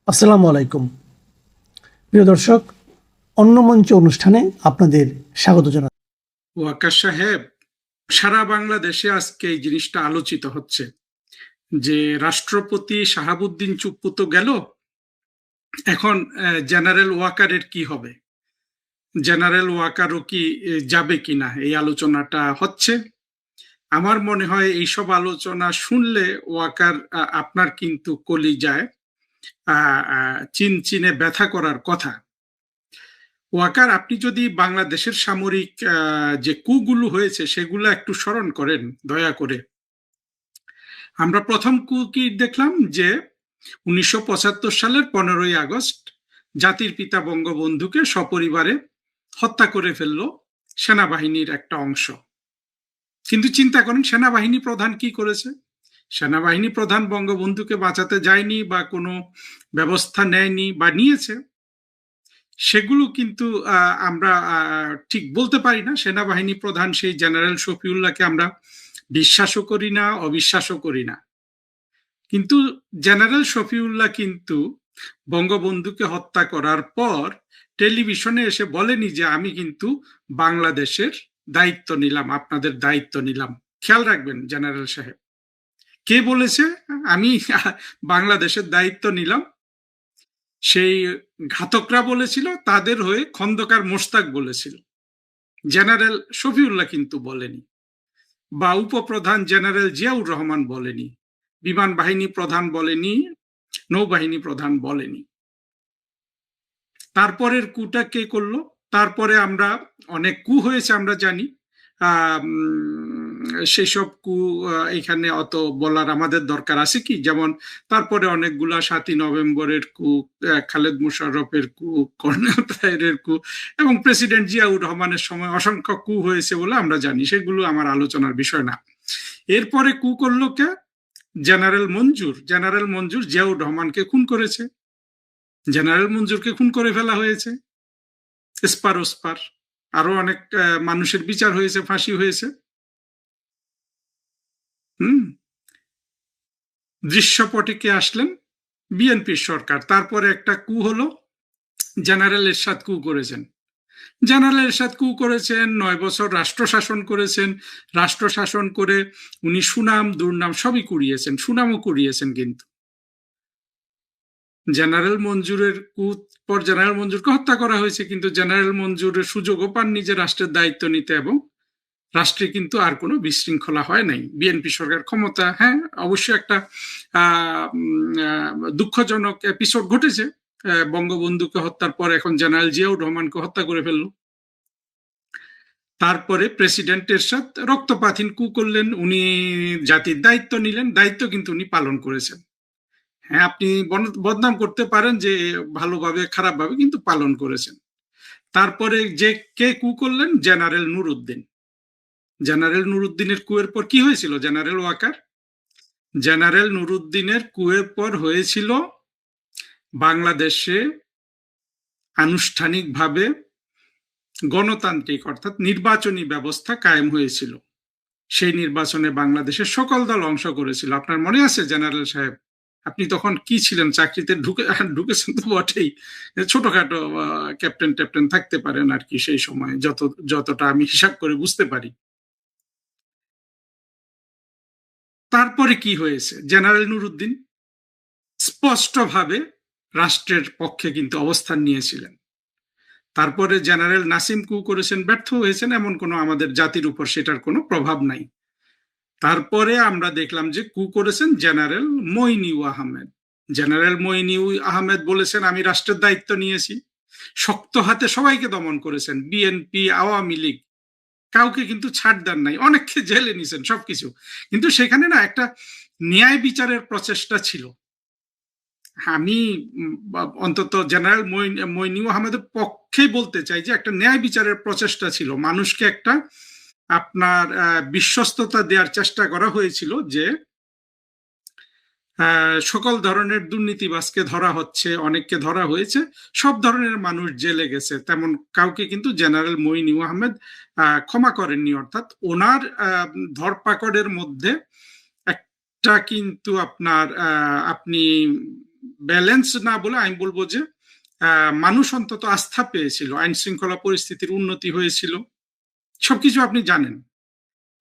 আসসালামু আলাইকুম প্রিয় দর্শক, অন্য মঞ্চ অনুষ্ঠানে আপনাদের স্বাগত জানাই। ওয়াকার সাহেব, সারা বাংলাদেশে আজকে এই জিনিসটা আলোচিত হচ্ছে যে রাষ্ট্রপতি শাহাবুদ্দিন চুপ্পু তো গেল, এখন জেনারেল ওয়াকারের কি হবে, জেনারেল ওয়াকারও কি যাবে কিনা, এই আলোচনাটা হচ্ছে। আমার মনে হয় এইসব আলোচনা শুনলে ওয়াকার আপনার কিন্তু কলিজায় চিনচিনে ব্যথা করার কথা। ওয়াকার, আপনি যদি বাংলাদেশের সামরিক যে কুগুলো হয়েছে সেগুলো একটু স্মরণ করেন দয়া করে। আমরা প্রথম কু কি দেখলাম যে 1975 সালের 15ই আগস্ট জাতির পিতা বঙ্গবন্ধুকে সপরিবারে হত্যা করে ফেলল সেনাবাহিনীর একটা অংশ। কিন্তু চিন্তা করেন সেনাবাহিনী প্রধান কি করেছে? সেনাবাহিনী প্রধান বঙ্গবন্ধুকে বাঁচাতে যায়নি বা কোনো ব্যবস্থা নেয়নি, বা নিয়েছে সেগুলো কিন্তু আমরা ঠিক বলতে পারি না। সেনাবাহিনী প্রধান সেই জেনারেল শফিউল্লাহকে আমরা বিশ্বাসও করি না, অবিশ্বাসও করি না। কিন্তু জেনারেল শফিউল্লাহ কিন্তু বঙ্গবন্ধুকে হত্যা করার পর টেলিভিশনে এসে বলেনি যে আমি কিন্তু বাংলাদেশের দায়িত্ব নিলাম, আপনাদের দায়িত্ব নিলাম। খেয়াল রাখবেন জেনারেল সাহেব, কে বলেছে আমি বাংলাদেশের দায়িত্ব নিলাম? সেই ঘাতকরা বলেছিল, তাদের হয়ে খন্দকার মোশতাক বলেছিল, জেনারেল শফিউল্লাহ কিন্তু বলেনি, বা উপপ্রধান জেনারেল জিয়াউর রহমান বলেনি, বিমান বাহিনী প্রধান বলেনি, নৌবাহিনী প্রধান বলেনি। তারপরের কুটা কে করলো? তারপরে আমরা অনেক কু হয়েছে আমরা জানি, সেসব কু এখানে অত বলার আমাদের দরকার আছে কি? যেমন তারপরে অনেকগুলা 7ই নভেম্বরের কু, খালেদ মুশাররফের কু, কর্নেল তাহেরের কু, এবং প্রেসিডেন্ট জিয়াউর রহমানের সময় অসংখ্য কু হয়েছে বলে আমরা জানি, সেগুলো আমার আলোচনার বিষয় না। এরপরে কু করলো কে? জেনারেল মঞ্জুর। জেনারেল মঞ্জুর জিয়াউর রহমানকে খুন করেছে, জেনারেল মঞ্জুরকে খুন করে ফেলা হয়েছে, এসপার ওসপার আরো অনেক মানুষের বিচার হয়েছে, ফাঁসি হয়েছে। দৃশ্যপটে কে আসলেন? বিএনপির সরকার। তারপরে একটা কু হলো, জেনারেল এরশাদ কু করেছেন। জেনারেল এরশাদ কু করেছেন, 9 বছর রাষ্ট্র শাসন করেছেন। রাষ্ট্র শাসন করে উনি সুনাম দুর্নাম সবই কুড়িয়েছেন, সুনামও কুড়িয়েছেন। কিন্তু জেনারেল মঞ্জুরের কু পর জেনারেল মঞ্জুরকে হত্যা করা হয়েছে, কিন্তু জেনারেল মঞ্জুরের সুযোগও পাননি যে রাষ্ট্রের দায়িত্ব নিতে, এবং রাষ্ট্রে কিন্তু আর কোনো বিশৃঙ্খলা হয় নাই। বিএনপি সরকার ক্ষমতা, হ্যাঁ অবশ্যই একটা দুঃখজনক এপিসোড ঘটেছে, বঙ্গবন্ধুকে হত্যার পর এখন জেনারেল জিয়াউর রহমানকে হত্যা করে ফেললো। তারপরে প্রেসিডেন্ট এরশাদ রক্তপাতহীন কু করলেন, উনি জাতির দায়িত্ব নিলেন, দায়িত্ব কিন্তু উনি পালন করেছেন। হ্যাঁ, আপনি বদনাম করতে পারেন যে ভালোভাবে খারাপভাবে, কিন্তু পালন করেছেন। তারপরে যে কে কু করলেন? জেনারেল নুরউদ্দিন। জেনারেল নুরউদ্দিনের কুয়ের পর কি হয়েছিল? জেনারেল ওয়াকার, জেনারেল নুরউদ্দিনের কুয়ের পর হয়েছিল বাংলাদেশে আনুষ্ঠানিকভাবে গণতান্ত্রিক অর্থাৎ নির্বাচনী ব্যবস্থা কায়েম হয়েছিল। সেই নির্বাচনে বাংলাদেশের সকল দল অংশ করেছিল। আপনার মনে আছে জেনারেল সাহেব? আপনি তখন কি ছিলেন? চাকরিতে ঢুকেছেন তো বটেই, ছোটখাটো ক্যাপ্টেন ট্যাপ্টেন থাকতে পারেন আর কি সেই সময়, যতটা আমি হিসাব করে বুঝতে পারি। তারপরে কি হয়েছে? জেনারেল নুরউদ্দিন স্পষ্টভাবে রাষ্ট্রের পক্ষে কিন্তু অবস্থান নিয়েছিলেন। তারপরে জেনারেল নাসিম কু করেছেন, ব্যর্থ হয়েছেন, এমন কোনো আমাদের জাতির উপর সেটার কোনো প্রভাব নাই। তারপরে আমরা দেখলাম যে কু করেছেন জেনারেল মইনিউ আহমেদ। জেনারেল মইনিউ আহমেদ বলেছেন আমি রাষ্ট্রের দায়িত্ব নিয়েছি, শক্ত হাতে সবাইকে দমন করেছেন, বিএনপি, আওয়ামী লীগ, কাউকে কিন্তু ছাড় দেন নাই, অনেককে জেলে নিয়েছেন, সবকিছু। কিন্তু সেখানে না একটা ন্যায় বিচারের প্রচেষ্টা ছিল। আমি অন্তত জেনারেল মইনিউ আহমেদের পক্ষেই বলতে চাই যে একটা ন্যায় বিচারের প্রচেষ্টা ছিল, মানুষকে একটা আপনার বিশ্বস্ততা দেওয়ার চেষ্টা করা হয়েছিল যে সকল ধরনের দুর্নীতিবাজকে ধরা হচ্ছে, অনেককে ধরা হয়েছে, সব ধরনের মানুষ জেলে গেছে, তেমন কাউকে কিন্তু জেনারেল মইনিউ আহমেদ ক্ষমা করেননি। অর্থাৎ ওনার ধরপাকড়ের মধ্যে একটা কিন্তু আপনার আপনি ব্যালেন্স না বলে আমি বলবো যে মানুষ অন্তত আস্থা পেয়েছিল, আইন শৃঙ্খলা পরিস্থিতির উন্নতি হয়েছিল, সবকিছু আপনি জানেন।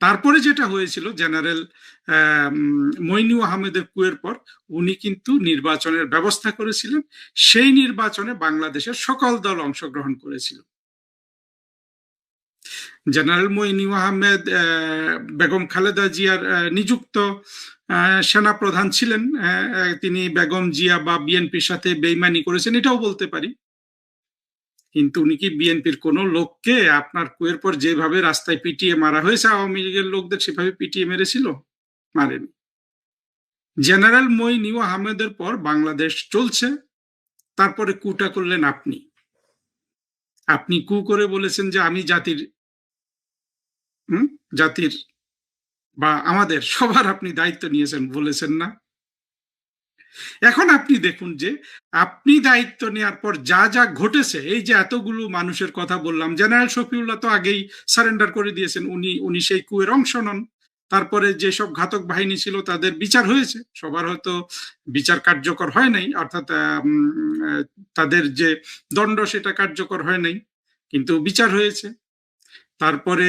তারপরে যেটা হয়েছিল, জেনারেল মইনু আহমেদের কুয়ের পর উনি কিন্তু নির্বাচনের ব্যবস্থা করেছিলেন। সেই নির্বাচনে বাংলাদেশের সকল দল অংশগ্রহণ করেছিল। জেনারেল মইনু আহমেদ বেগম খালেদা জিয়ার নিযুক্ত সেনা প্রধান ছিলেন। তিনি বেগম জিয়া বা বিএনপির সাথে বেইমানি করেছেন এটাও বলতে পারি, কিন্তু উনি কি বিএনপির কোন লোককে আপনার কুয়ের পর যেভাবে রাস্তায় পিটিয়ে মারা হয়েছে আওয়ামী লীগের লোকদের সেভাবে পিটিয়ে মেরেছিল? মারেনি। জেনারেল মইনু আহমেদের পর বাংলাদেশ চলছে, তারপরে কুটা করলেন আপনি। আপনি কু করে বলেছেন যে আমি জাতির বা আমাদের সবার আপনি দায়িত্ব নিয়েছেন, বলেছেন না? এখন আপনি দেখুন যে আপনি দায়িত্ব নেওয়ার পর যা যা ঘটেছে, এই যে এতগুলো মানুষের কথা বললাম, জেনারেল শফিউল্লাহ তো আগেই সারেন্ডার করে দিয়েছেন, উনি সেই কুয়ের অংশ নন। তারপরে যেসব ঘাতক বাহিনী ছিল তাদের বিচার হয়েছে, সবার হয়তো বিচার কার্যকর হয় নাই, অর্থাৎ তাদের যে দণ্ড সেটা কার্যকর হয় নাই, কিন্তু বিচার হয়েছে। তারপরে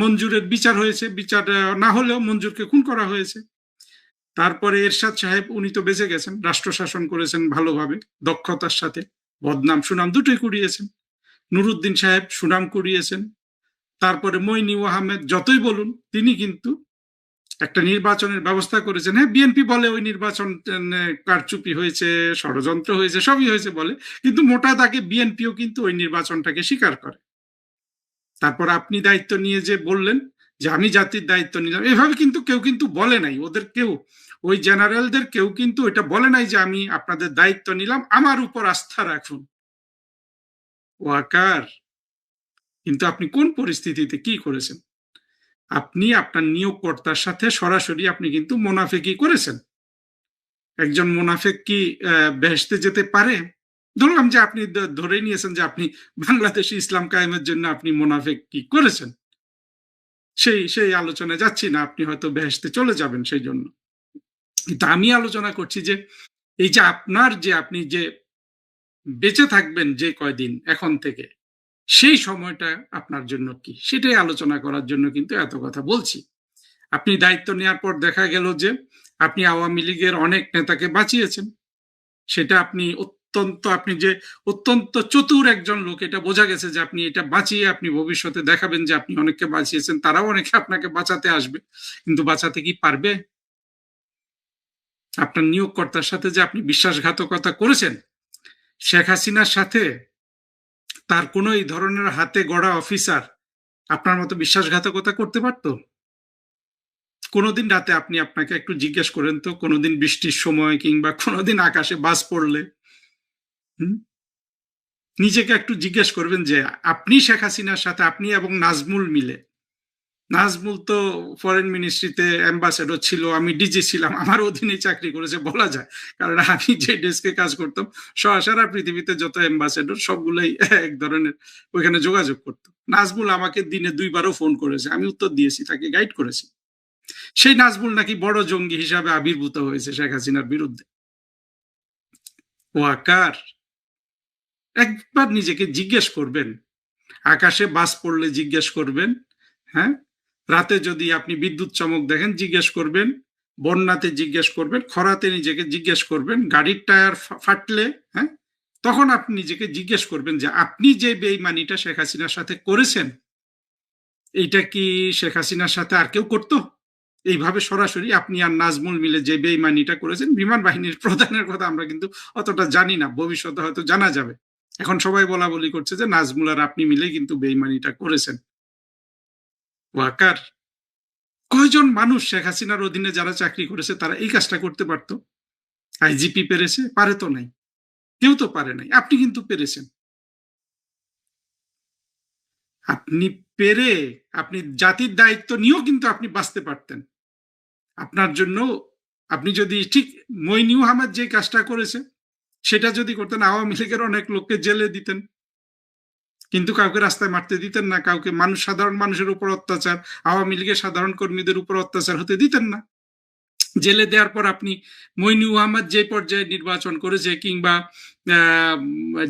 মঞ্জুরের বিচার হয়েছে, বিচার না হলেও মঞ্জুরকে খুন করা হয়েছে। তারপরে এরশাদ সাহেব, উনি তো বেঁচে গেছেন, রাষ্ট্র শাসন করেছেন ভালোভাবে, দক্ষতার সাথে, বদনাম সুনাম দুটোই কুড়িয়েছেন। নুরুদ্দিন সাহেব সুনাম কুড়িয়েছেন। তারপরে মইনু আহমেদ যতই বলুন, তিনি কিন্তু একটা নির্বাচনের ব্যবস্থা করেছেন। হ্যাঁ, বিএনপি বলে ওই নির্বাচন কারচুপি হয়েছে, ষড়যন্ত্র হয়েছে, সবই হয়েছে বলে, কিন্তু মোটা দাগে বিএনপিও কিন্তু ওই নির্বাচনটাকে স্বীকার করে। তারপর আপনি দায়িত্ব নিয়ে যে বললেন যে আমি জাতির দায়িত্ব নিলাম, এভাবে কিন্তু কেউ কিন্তু বলে নাই, ওদের কেউ, ওই জেনারেলদের কেউ কিন্তু এটা বলে নাই যে আমি আপনাদের দায়িত্ব নিলাম, আমার উপর আস্থা রাখুন। ওয়াকার, কিন্তু আপনি কোন পরিস্থিতিতে কি করেছেন? আপনি আপনার নিয়োগকর্তার সাথে সরাসরি আপনি কিন্তু মোনাফেকি করেছেন। একজন মোনাফেক কি বেহেশতে যেতে পারে? ধরলাম যে আপনি ধরে নিয়েছেন যে আপনি বাংলাদেশে ইসলাম কায়েমের জন্য আপনি মোনাফেক কি করেছেন, সেই আলোচনায় যাচ্ছি না, আপনি হয়তো বেহেশতে চলে যাবেন সেই জন্য। কিন্তু আমি আলোচনা করছি যে এই যে আপনি যে বেঁচে থাকবেন যে কয়দিন এখন থেকে, সেই সময়টা আপনার জন্য কি, সেটাই আলোচনা করার জন্য কিন্তু এত কথা বলছি। আপনি দায়িত্ব নেওয়ার পর দেখা গেল যে আপনি আওয়ামী লীগের অনেক নেতাকে বাঁচিয়েছেন। সেটা আপনি যে অত্যন্ত চতুর একজন লোক, এটা বোঝা গেছে যে আপনি এটা বাঁচিয়ে আপনি ভবিষ্যতে দেখাবেন যে আপনি অনেককে বাঁচিয়েছেন, তারাও অনেকে আপনাকে বাঁচাতে আসবে, কিন্তু বাঁচাতে কি পারবে? আপনার নিয়োগকর্তার সাথে যে আপনি বিশ্বাসঘাতকতা করেছেন, শেখ হাসিনার সাথে তার কোনো এই ধরনের হাতে গড়া অফিসার আপনার মতো বিশ্বাসঘাতকতা করতে পারতো? কোনোদিন রাতে আপনাকে একটু জিজ্ঞেস করেন তো, কোনোদিন বৃষ্টির সময় কিংবা কোনোদিন আকাশে বাজ পড়লে নিজেকে একটু জিজ্ঞেস করবেন যে আপনি শেখ হাসিনার সাথে, আপনি এবং নাজমুল মিলে, নাজমুল তো ফরেন মিনিস্ট্রিতে অ্যাম্বাসেডর ছিল, আমি ডিজি ছিলাম, আমার অধীনে চাকরি করেছে বলা যায়, কারণ আমি যে ডেস্কে কাজ করতাম সারা পৃথিবীতে যত অ্যাম্বাসেডর সবগুলোই এক ধরনের ওইখানে যোগাযোগ করতো। নাজমুল আমাকে দিনে 2বারও ফোন করেছে, আমি উত্তর দিয়েছি, তাকে গাইড করেছি। সেই নাজমুল নাকি বড় জঙ্গি হিসাবে আবির্ভূত হয়েছে শেখ হাসিনার বিরুদ্ধে। ওয়াকার, একবার নিজেকে জিজ্ঞেস করবেন, আকাশে বাজ পড়লে জিজ্ঞেস করবেন, হ্যাঁ, রাতে যদি আপনি বিদ্যুৎ চমক দেখেন জিজ্ঞেস করবেন, বন্যাতে জিজ্ঞেস করবেন, খরাতে নিজেকে জিজ্ঞেস করবেন, গাড়ির টায়ার ফাটলে, হ্যাঁ, তখন আপনি নিজেকে জিজ্ঞেস করবেন যে আপনি যে বেইমানিটা শেখ হাসিনার সাথে করেছেন, এইটা কি শেখ হাসিনার সাথে আর কেউ করতো? এইভাবে সরাসরি আপনি আর নাজমুল মিলে যে বেইমানিটা করেছেন, বিমান বাহিনীর প্রধানের কথা আমরা কিন্তু অতটা জানি না, ভবিষ্যতে হয়তো জানা যাবে। এখন সবাই বলা বলি করছে যে নাজমুল আর আপনি মিলে কিন্তু বেইমানিটা করেছেন। ওয়াকার, কয়জন মানুষ শেখ হাসিনার অধীনে যারা চাকরি করেছে তারা এই কাজটা করতে পারতো? আইজিপি পেরেছে? পারে তো নাই, কেউ তো পারে নাই, আপনি কিন্তু পেরেছেন। আপনি পেরে আপনি জাতির দায়িত্ব নিয়েও কিন্তু আপনি বাঁচতে পারতেন। আপনার জন্য আপনি যদি ঠিক মইনু আহমেদ যে কাজটা করেছে সেটা যদি করতেন, আওয়ামী লীগের অনেক লোককে জেলে দিতেন, কিন্তু কাউকে রাস্তায় মারতে দিতেন না, কাউকে সাধারণ মানুষের উপর অত্যাচার, আওয়ামী লীগের সাধারণ কর্মীদের উপর অত্যাচার হতে দিতেন না। জেলে দেওয়ার পর আপনি মইনু আহমদ যে পর্যায়ে নির্বাচন করেছে, কিংবা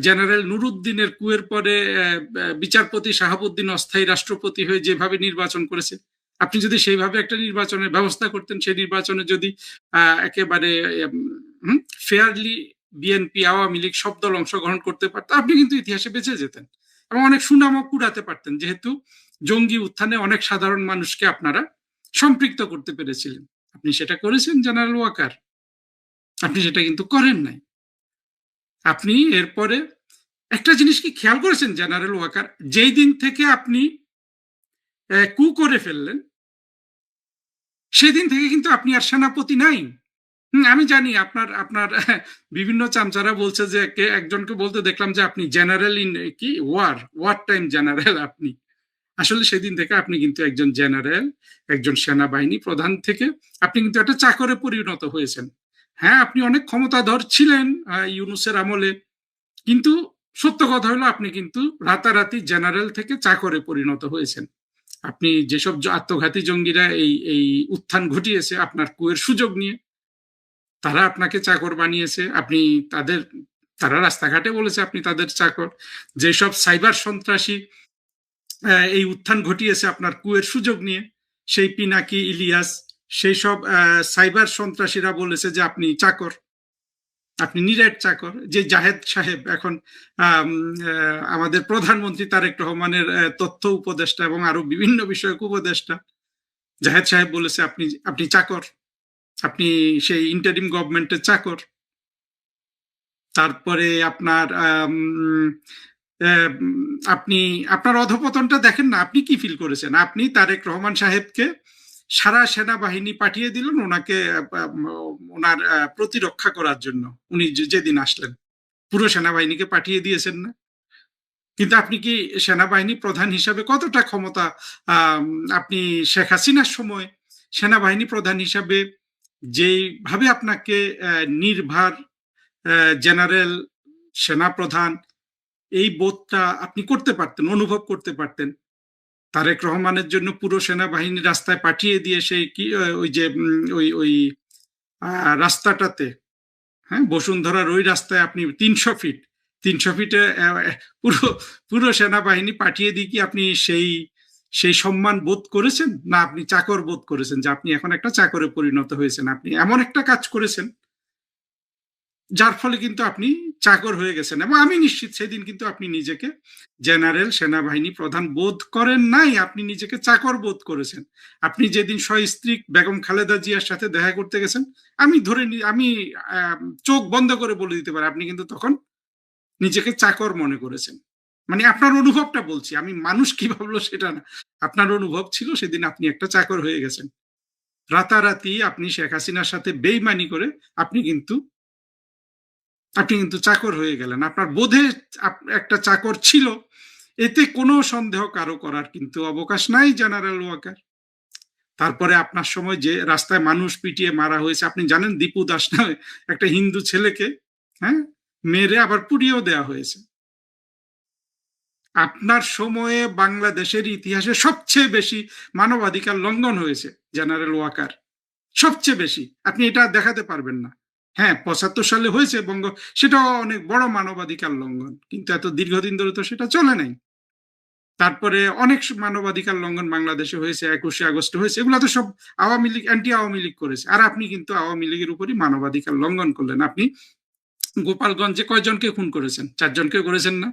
জেনারেল নুরুদ্দিনের কুয়ের পরে বিচারপতি শাহাবুদ্দিন অস্থায়ী রাষ্ট্রপতি হয়ে যেভাবে নির্বাচন করেছে, আপনি যদি সেইভাবে একটা নির্বাচনের ব্যবস্থা করতেন, সেই নির্বাচনে যদি একেবারে ফেয়ারলি বিএনপি, আওয়ামী লীগ সব দল অংশগ্রহণ করতে পারত, আপনি কিন্তু ইতিহাসে বেঁচে যেতেন এবং অনেক সুনামও কুড়াতে পারতেন, যেহেতু জঙ্গি উত্থানে অনেক সাধারণ মানুষকে আপনারা সম্পৃক্ত করতে পেরেছিলেন। আপনি সেটা করেছেন জেনারেল ওয়াকার? আপনি সেটা কিন্তু করেন নাই। আপনি এরপরে একটা জিনিস কি খেয়াল করেছেন জেনারেল ওয়াকার, যেই দিন থেকে আপনি কু করে ফেললেন, সেই দিন থেকে কিন্তু আপনি আর সেনাপতি নাই। আমি জানি আপনার আপনার বিভিন্ন চামচারা বলছে যে একজনকে বলতে দেখলাম যে আপনি জেনারেল ইন কি ওয়ার টাইম জেনারেল। আপনি আসলে সেদিন থেকে আপনি কিন্তু একজন জেনারেল, একজন সেনাবাহিনী প্রধান থেকে আপনি কিন্তু একটা চাকরে পরিণত হয়েছেন। হ্যাঁ, আপনি অনেক ক্ষমতাধর ছিলেন ইউনূসের আমলে, কিন্তু সত্য কথা হলো আপনি কিন্তু রাতারাতি জেনারেল থেকে চাকরে পরিণত হয়েছেন। আপনি যেসব আত্মঘাতী জঙ্গিরা এই এই উত্থান ঘটিয়েছে আপনার কুয়ের সুযোগ নিয়ে, তারা আপনাকে চাকর বানিয়েছে। আপনি তারা রাস্তাঘাটে বলেছে আপনি তাদের চাকর। যেসব সাইবার সন্ত্রাসী এই উত্থান ঘটিয়েছে আপনার কুয়ের সুযোগ নিয়ে, সেই পিনাকি, ইলিয়াস, সেই সব সাইবার সন্ত্রাসীরা বলেছে যে আপনি চাকর, আপনি নিরেট চাকর। যে জাহেদ সাহেব এখন আমাদের প্রধানমন্ত্রী তারেক রহমানের তথ্য উপদেষ্টা এবং আরো বিভিন্ন বিষয়ক উপদেষ্টা, জাহেদ সাহেব বলেছে আপনি আপনি চাকর, আপনি সেই ইন্টারিম গভর্নমেন্টের চাকর। তারপরে আপনার আপনি আপনার অধপতনটা দেখেন না, আপনি কি ফিল করেছেন? আপনি তারেক রহমান সাহেবকে সারা সেনাবাহিনী পাঠিয়ে দিলেন ওনাকে ওনার প্রতিরক্ষা করার জন্য। উনি যেদিন আসলেন পুরো সেনাবাহিনীকে পাঠিয়ে দিয়েছেন না? কিন্তু আপনি কি সেনাবাহিনী প্রধান হিসাবে কতটা ক্ষমতা, আপনি শেখ হাসিনার সময় সেনাবাহিনী প্রধান হিসাবে যেভাবে আপনাকে নির্ভার জেনারেল, সেনাপ্রধান, এই বোধটা আপনি করতে পারতেন, অনুভব করতে পারতেন। তারেক রহমানের জন্য পুরো সেনাবাহিনী রাস্তায় পাঠিয়ে দিয়ে সেই কি ওই যে ওই ওই রাস্তাটাতে, হ্যাঁ, বসুন্ধরার ওই রাস্তায় আপনি 300 ফিটে পুরো পুরো সেনাবাহিনী পাঠিয়ে দিয়ে কি আপনি সেই সেই সম্মান বোধ করেছেন, না আপনি চাকর বোধ করেছেন যে আপনি এখন একটা চাকরে পরিণত হয়েছেন? আপনি এমন একটা কাজ করেছেন যার ফলে কিন্তু আপনি চাকর হয়ে গেছেন, এবং আমি নিশ্চিত সেদিন কিন্তু আপনি নিজেকে জেনারেল, সেনাবাহিনী প্রধান বোধ করেন নাই, আপনি নিজেকে চাকর বোধ করেছেন। আপনি যেদিন স্ত্রী বেগম খালেদা জিয়ার সাথে দেখা করতে গেছেন, আমি চোখ বন্ধ করে বলে দিতে পারি আপনি কিন্তু তখন নিজেকে চাকর মনে করেছেন। মানে আপনার অনুভবটা বলছি, আমি মানুষ কি ভাবলো সেটা না, আপনার অনুভব ছিল সেদিন আপনি একটা চাকর হয়ে গেছেন। রাতারাতি আপনি শেখ হাসিনার সাথে বেইমানি করে আপনি কিন্তু চাকর হয়ে গেলেন। আপনার বোধে একটা চাকর ছিল, এতে কোনো সন্দেহ কারো করার কিন্তু অবকাশ নাই জেনারেল ওয়াকার। তারপরে আপনার সময় যে রাস্তায় মানুষ পিটিয়ে মারা হয়েছে, আপনি জানেন দীপু দাস নামে একটা হিন্দু ছেলেকে, হ্যাঁ, মেরে আবার পুড়িয়েও দেওয়া হয়েছে। আপনার সময়ে বাংলাদেশের ইতিহাসে সবচেয়ে বেশি মানবাধিকার লঙ্ঘন হয়েছে জেনারেল ওয়াকার, সবচেয়ে বেশি। আপনি এটা দেখাতে পারবেন না। হ্যাঁ, 75 সালে হয়েছে সেটাও অনেক বড় মানবাধিকার লঙ্ঘন, কিন্তু এত দীর্ঘদিন ধরে তো সেটা চলে নাই। তারপরে অনেক মানবাধিকার লঙ্ঘন বাংলাদেশে হয়েছে, 21শে আগস্টে হয়েছে, এগুলো তো সব আওয়ামী লীগ, অ্যান্টি আওয়ামী লীগ করেছে। আর আপনি কিন্তু আওয়ামী লীগের উপরই মানবাধিকার লঙ্ঘন করলেন। আপনি গোপালগঞ্জে কয়জনকে খুন করেছেন? 4 জনকে করেছেন না?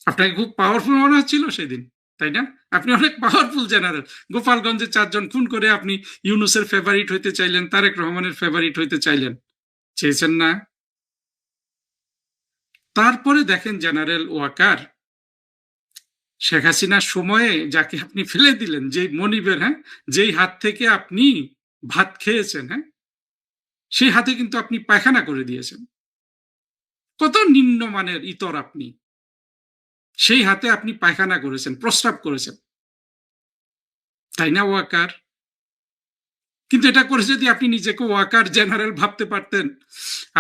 আপনাকে খুব পাওয়ারফুল মনে হচ্ছিল সেদিন, তাই না? আপনি অনেক পাওয়ারফুল জেনারেল। গোপালগঞ্জে 4 জন খুন করে আপনি ইউনূসের ফেভারিট হইতে চাইলেন, তারেক রহমানের ফেভারিট হইতে চাইলেন, চেয়েছেন না? তারপরে দেখেন জেনারেল ওয়াকার, শেখ হাসিনার সময়ে যাকে আপনি ফেলে দিলেন, যেই মনিবের, হ্যাঁ, যেই হাত থেকে আপনি ভাত খেয়েছেন, হ্যাঁ, সেই হাতে কিন্তু আপনি পায়খানা করে দিয়েছেন। কত নিম্নমানের ইতর আপনি! সেই হাতে আপনি পায়খানা করেছেন, প্রস্রাব করেছেন, তাই না ওয়াকার? কিন্তু এটা করে যদি আপনি নিজেকে ওয়াকার জেনারেল ভাবতে পারতেন,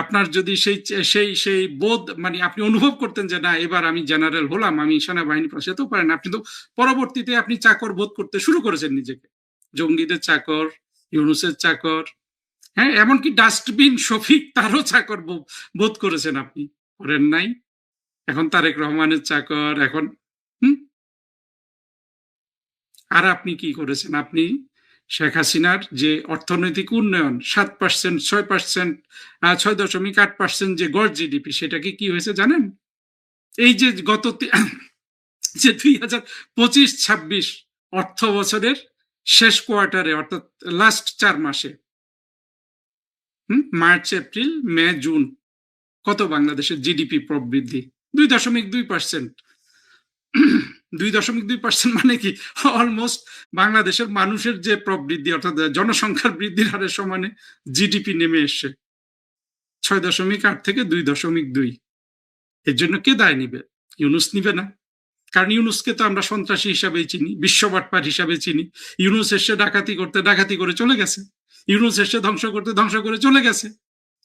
আপনার যদি সেই সেই সেই বোধ, মানে আপনি অনুভব করতেন যে না এবার আমি জেনারেল হলাম, আমি সেনাবাহিনী, সেটাও পারেন। আপনি তো পরবর্তীতে আপনি চাকর বোধ করতে শুরু করেছেন নিজেকে, জঙ্গিদের চাকর, ইউনূসের চাকর, হ্যাঁ, এমনকি ডাস্টবিন শফিক তারও চাকর বোধ করেছেন আপনি, করেন নাই? এখন তারেক রহমানের চাকর, এখন হুম। আর আপনি কি করেছেন? আপনি শেখ হাসিনার যে অর্থনৈতিক উন্নয়ন 7%, 6%, 6.8% যে গড় জিডিপি, সেটাকে কি হয়েছে জানেন? এই যে গত যে 2025-26 অর্থ বছরের শেষ কোয়ার্টারে, অর্থাৎ লাস্ট 4 মাসে, মার্চ, এপ্রিল, মে, জুন, কত বাংলাদেশের জিডিপি প্রবৃদ্ধি? 2.2%। 2.2% মানে কি? অলমোস্ট বাংলাদেশের মানুষের যে প্রবৃদ্ধি, অর্থাৎ জনসংখ্যার বৃদ্ধির হারের সমানে জিডিপি নেমে এসছে 6.8 থেকে 2.2। এর জন্য কে দায় নিবে? ইউনুস নিবে না, কারণ ইউনুসকে তো আমরা সন্ত্রাসী হিসাবেই চিনি, বিশ্ববাটপার হিসাবে চিনি। ইউনুস এসে ডাকাতি করতে ডাকাতি করে চলে গেছে, ইউনুস এসে ধ্বংস করতে ধ্বংস করে চলে গেছে।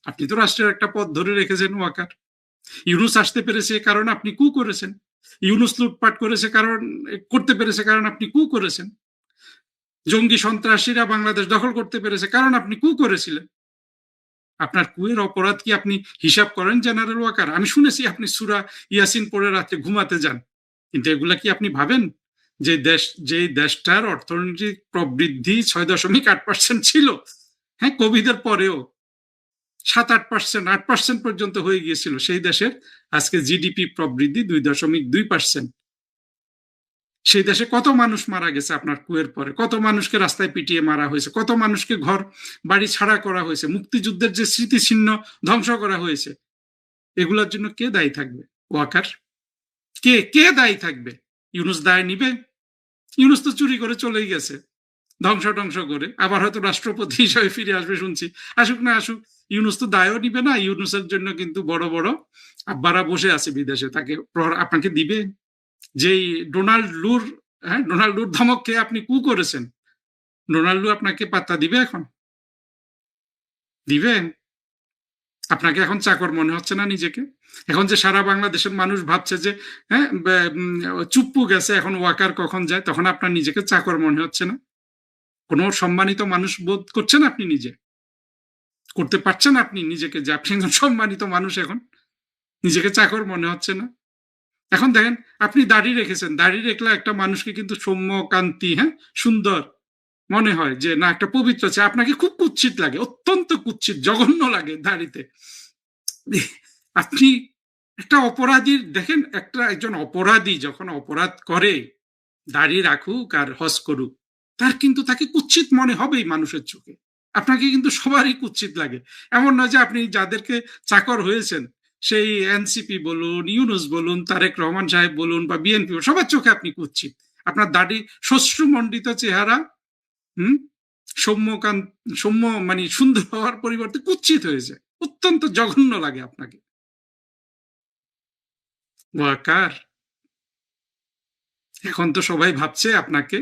আপনি তো রাষ্ট্রের একটা পথ ধরে রেখেছেন ওয়াকার। ইউনুস আসতে পেরেছে কারণ আপনি কু করেছেন, ইউনুস লুটপাট করেছে কারণ, করতে পেরেছে কারণ আপনি কু করেছেন, জঙ্গি সন্ত্রাসীরা বাংলাদেশ দখল করতে পেরেছে কারণ আপনি কু করেছিলেন। আপনার কুয়ের অপরাধ কি আপনি হিসাব করেন জেনারেল ওয়াকার? আমি শুনেছি আপনি সূরা ইয়াসিন পড়ে রাতে ঘুমাতে যান, কিন্তু এগুলা কি আপনি ভাবেন? যে দেশ, যে দেশটার অর্থনৈতিক প্রবৃদ্ধি 6.8% ছিল, হ্যাঁ, কোভিডের পরেও 7-8%, 8% পর্যন্ত হয়ে গিয়েছিল, সেই দেশের আজকে জিডিপি প্রবৃদ্ধি 2.2%। সেই দেশে কত মানুষ মারা গেছে আপনার কুয়ের পরে, কত মানুষকে রাস্তায় পিটিয়ে মারা হয়েছে, কত মানুষকে ঘর বাড়ি ছাড়া করা হয়েছে, মুক্তিযুদ্ধের যে স্মৃতিচিহ্ন ধ্বংস করা হয়েছে। এগুলোর জন্য কে দায়ী থাকবে ওয়াকার? কে কে দায়ী থাকবে? ইউনুস দায় নিবে? ইউনুস তো চুরি করে চলেই গেছে, ধ্বংস টংস করে, আবার হয়তো রাষ্ট্রপতি হিসেবে ফিরে আসবে শুনছি। আসুক না আসুক, ইউনুস তো দায়ও নিবে না। ইউনুসের জন্য কিন্তু বড় বড় আব্বারা বসে আছে বিদেশে, তাকে আপনাকে দিবে? যেই ডোনাল্ড লুর, হ্যাঁ, ডোনাল্ড লুর ধমক খেয়ে আপনি কু করেছেন, ডোনাল্ড লু আপনাকে পাত্তা দিবে? এখন দিবে? আপনাকে এখন চাকর মনে হচ্ছে না নিজেকে? এখন যে সারা বাংলাদেশের মানুষ ভাবছে যে, হ্যাঁ, চুপ্পু গেছে, এখন ওয়াকার কখন যায়, তখন আপনার নিজেকে চাকর মনে হচ্ছে না? কোনো সম্মানিত মানুষ বোধ করছেন আপনি নিজে? করতে পারছেন আপনি নিজেকে যে আপনি একজন সম্মানিত মানুষ? এখন নিজেকে চাকর মনে হচ্ছে না? এখন দেখেন, আপনি দাড়ি রেখেছেন, দাড়ি রেখলে একটা মানুষকে কিন্তু সৌম্য, কান্তি, হ্যাঁ, সুন্দর মনে হয়, যে না, একটা পবিত্র আছে। আপনাকে খুব কুৎসিত লাগে, অত্যন্ত কুৎসিত, জঘন্য লাগে দাড়িতে। আপনি একটা অপরাধীর, দেখেন, একজন অপরাধী যখন অপরাধ করে, দাড়ি রাখুক আর হজ করুক, তার কিন্তু তাকে কুৎসিত মনে হবেই মানুষের চোখে। আপনাকে কিন্তু সবারই কুৎসিত লাগে। এমন নয় যে আপনি যাদেরকে চাকর হয়েছেন, সেই এনসিপি বলুন, ইউনুস বলুন, তারেক রহমান সাহেব বলুন, বা বিএনপি, সবার চোখে আপনি কুৎসিত। আপনার দাড়ি, শ্বশ্রুমণ্ডিত চেহারা, হুম, সৌম্যকান্ত, সৌম্য মানে সুন্দর হওয়ার পরিবর্তে কুৎসিত হয়ে যায়, অত্যন্ত জঘন্য লাগে আপনাকে ওয়াকার। এখন তো সবাই ভাবছে আপনাকে